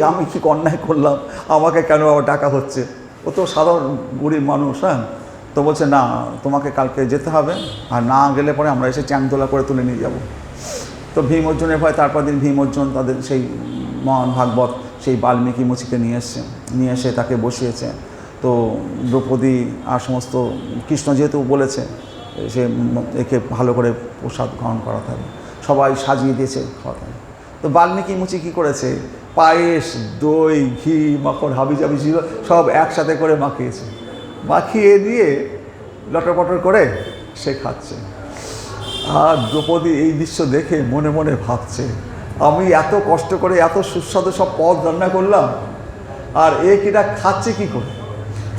আমি কি অন্যায় করলাম, আমাকে কেন আবার ডাকা হচ্ছে, ও তো সাধারণ গরিব মানুষ। হ্যাঁ, তো বলছে না, তোমাকে কালকে যেতে হবে, আর না গেলে পরে আমরা এসে চ্যাংদোলা করে তুলে নিয়ে যাব। তো ভীম অর্জুনের ভয়, তারপর দিন ভীম অর্জুন তাদের সেই মহান ভাগবত সেই বাল্মীকি মুচিকে নিয়ে এসে তাকে বসিয়েছে। তো দ্রৌপদী আর সমস্ত কৃষ্ণ যেহেতু বলেছে সে একে ভালো করে প্রসাদ গ্রহণ করাতে হবে, সবাই সাজিয়ে দিয়েছে খাওয়াতে হবে। তো বাল্মীকি মুচি কী করেছে, পায়েস, দই, ঘি, মাখন, হাবিজাবি ছিল সব একসাথে করে মাখিয়ে দিয়ে লটরপটর করে সে খাচ্ছে। আর দ্রৌপদী এই দৃশ্য দেখে মনে মনে ভাবছে, আমি এত কষ্ট করে এত সুস্বাদু সব পদ রান্না করলাম, আর এ কিনা খাচ্ছে কী করে,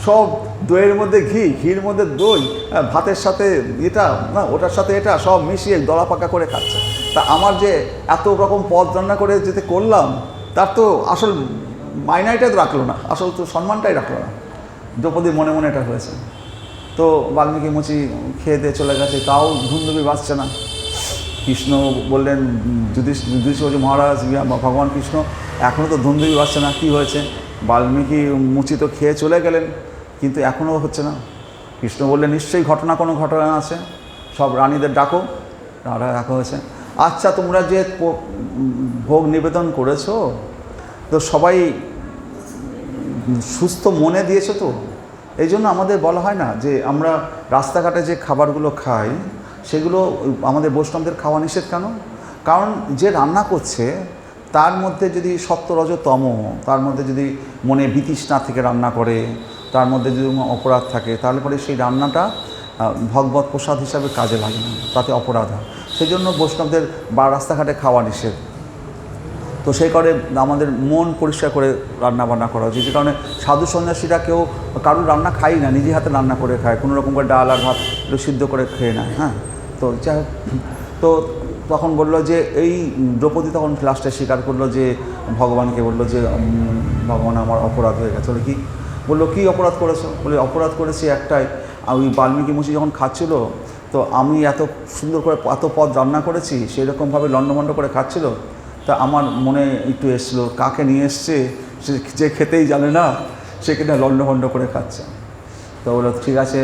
সব দইয়ের মধ্যে ঘি, ঘির মধ্যে দই, ভাতের সাথে এটা না ওটার সাথে এটা সব মিশিয়ে দলা পাকা করে খাচ্ছে। তা আমার যে এত রকম পদ রান্না করে যেতে করলাম, তার তো আসল মাইনাইটাই তো রাখলো না, আসল তো সম্মানটাই রাখলো না। দ্রৌপদী মনে মনে এটা হয়েছে। তো বাল্মীকি মুচি খেয়ে দিয়ে চলে গেছে, তাও ধুমধুমি বাজছে না। কৃষ্ণ বললেন, যুধিষ্ঠির মহারাজ, ভগবান কৃষ্ণ এখনও তো ধুমধুমি বাজছে না, কী হয়েছে? বাল্মীকি মুচি তো খেয়ে চলে গেলেন, কিন্তু এখনও হচ্ছে না। কৃষ্ণ বললেন, নিশ্চয়ই কোনো ঘটনা আছে, সব রানীদের ডাকো। ডাকা হয়েছে। আচ্ছা, তোমরা যে ভোগ নিবেদন করেছো, তো সবাই সুস্থ মনে দিয়েছো তো? এই জন্য আমাদের বলা হয় না যে আমরা রাস্তাঘাটে যে খাবারগুলো খাই সেগুলো আমাদের বৈষ্ণবদের খাওয়া নিষেধ কেন? কারণ যে রান্না করছে তার মধ্যে যদি সত্য রজ তম, তার মধ্যে যদি মনে বিতৃষ্ণা থেকে রান্না করে, তার মধ্যে যদি অপরাধ থাকে, তাহলে পরে সেই রান্নাটা ভগবত প্রসাদ হিসাবে কাজে লাগে না, তাতে অপরাধ হয়। সেই জন্য বৈষ্ণবদের বা রাস্তাঘাটে খাওয়া নিষেধ। তো সেই কারণে আমাদের মন পরিষ্কার করে রান্না বান্না করা উচিত। যে কারণে সাধু সন্ন্যাসীরা কেউ কারোর রান্না খাই না, নিজে হাতে রান্না করে খায়, কোনো রকম করে ডাল আর ভাত একটু সিদ্ধ করে খেয়ে নেয়। হ্যাঁ, তো যাই হোক, তো তখন বললো যে এই দ্রৌপদী তখন লাস্টে স্বীকার করলো যে ভগবানকে বললো যে ভগবান আমার অপরাধ হয়ে গেছে। বলে কি? বললো কি অপরাধ করেছো? বলে অপরাধ করেছি একটাই, ওই বাল্মীকি মুচি যখন খাচ্ছিল, তো আমি এত সুন্দর করে এত পদ রান্না করেছি, সেরকমভাবে লণ্ডভণ্ড করে খাচ্ছিল, তা আমার মনে একটু এসছিলো কাকে নিয়ে এসছে, সে যে খেতেই জানে না, সে কিনা লণ্ডভণ্ড করে খাচ্ছে। তো বললো ঠিক আছে,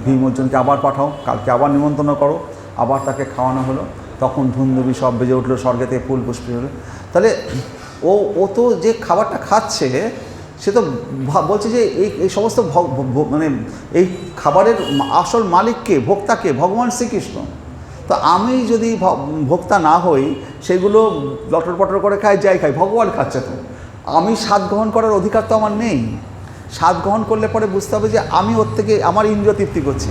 ভীম অর্জুনকে আবার পাঠাও, কালকে আবার নিমন্ত্রণ করো, আবার তাকে খাওয়ানো হলো। তখন ধুমধুমি সব বেজে উঠলো, স্বর্গে থেকে ফুল পুষ্পি হলো। তাহলে ও তো যে খাবারটা খাচ্ছে, সে তো বলছে যে এই সমস্ত মানে এই খাবারের আসল মালিককে, ভোক্তাকে, ভগবান শ্রীকৃষ্ণ। তো আমি যদি ভোক্তা না হই, সেগুলো লটর পটর করে খাই, যাই খাই, ভগবান খাচ্ছে। তো আমি স্বাদ গ্রহণ করার অধিকার তো আমার নেই। স্বাদ গ্রহণ করলে পরে বুঝতে হবে যে আমি ওর থেকে আমার ইন্দ্রিয় তৃপ্তি করছি,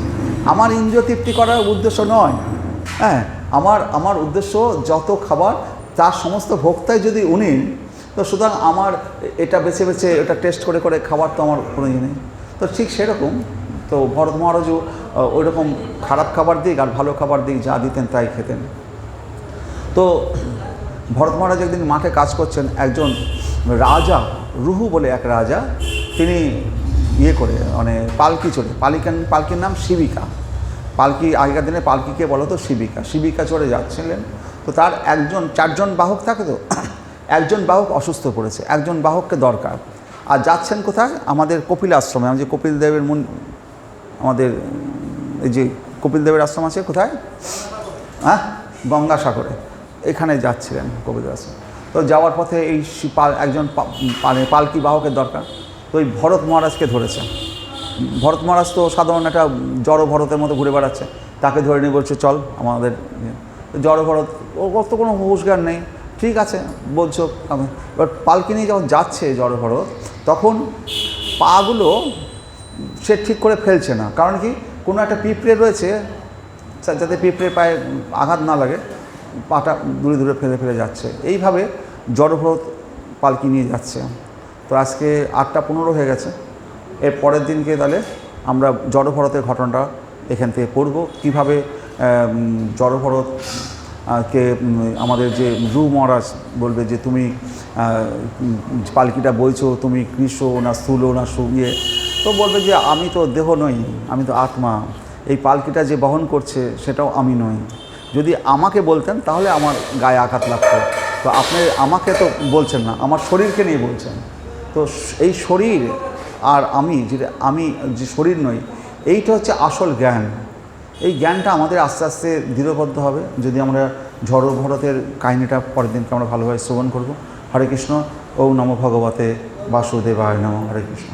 আমার ইন্দ্রিয় তৃপ্তি করার উদ্দেশ্য নয়। হ্যাঁ, আমার উদ্দেশ্য যত খাবার তার সমস্ত ভোক্তাই যদি উনি, তো সুতরাং আমার এটা বেছে বেছে এটা টেস্ট করে করে খাবার তো আমার কোনো ইয়ে নেই। তো ঠিক সেরকম তো ভরত মহারাজও ওই রকম খারাপ খাবার দিক আর ভালো খাবার দিক যা দিতেন তাই খেতেন। তো ভরত মহারাজ একদিন মাঠে কাজ করছেন, একজন রাজা, রুহু বলে এক রাজা, তিনি করে মানে পালকি চড়ে, পালকির নাম শিবিকা। পালকি আগেকার দিনে পালকিকে বলো তো শিবিকা চড়ে যাচ্ছিলেন। তো তার চারজন বাহক থাকে, তো একজন বাহক অসুস্থ পড়েছে, একজন বাহককে দরকার। আর যাচ্ছেন কোথায়? আমাদের কপিল আশ্রমে। আমি যে কপিল দেবের আমাদের এই যে কপিল দেবের আশ্রম আছে কোথায়? হ্যাঁ, গঙ্গাসাগরে, এখানে যাচ্ছিলেন কপিল আশ্রম। তো যাওয়ার পথে এই একজন পালকি বাহকের দরকার। তো ওই ভরত মহারাজকে ধরেছে। ভরত মহারাজ তো সাধারণ একটা জড় ভরতের মতো ঘুরে বেড়াচ্ছে, তাকে ধরে নিয়ে বলছে চল আমাদের। জড় ভরত, ওর তো কোনো হুঁশ জ্ঞান নেই, ঠিক আছে বলছো। এবার পালকি নিয়ে যখন যাচ্ছে জড়ভরত, তখন পাগুলো সে ঠিক করে ফেলছে না। কারণ কি, কোনো একটা পিঁপড়ে রয়েছে, যাতে পিঁপড়ের পায়ে আঘাত না লাগে, পাটা দূরে দূরে ফেলে ফেলে যাচ্ছে। এইভাবে জড়ভরত পালকি নিয়ে যাচ্ছে। তো আজকে 8টা 15 হয়ে গেছে। এর পরের দিনকে তাহলে আমরা জড়ভরতের ঘটনাটা এখান থেকে পড়ব, কীভাবে জড়ভরত কে আমাদের যে ধ্রুব মহারাজ বলবে যে তুমি পালকিটা বইছো, তুমি কৃষ না স্থূল না ইয়ে, তো বলবে যে আমি তো দেহ নই, আমি তো আত্মা, এই পালকিটা যে বহন করছে সেটাও আমি নই। যদি আমাকে বলতেন তাহলে আমার গায়ে আঘাত লাগতো। তো আপনি আমাকে তো বলছেন না, আমার শরীরকে নিয়ে বলছেন। তো এই শরীর আর আমি, আমি যে শরীর নই, এইটা হচ্ছে আসল জ্ঞান। এই জ্ঞানটা আমাদের আস্তে আস্তে দৃঢ়বদ্ধ হবে যদি আমরা জড়ভরতের কাহিনীটা পরের দিনকে আমরা ভালোভাবে শ্রবণ করব। হরে কৃষ্ণ। ওম নমো ভগবতে বাসুদেবায় নমঃ। হরে কৃষ্ণ।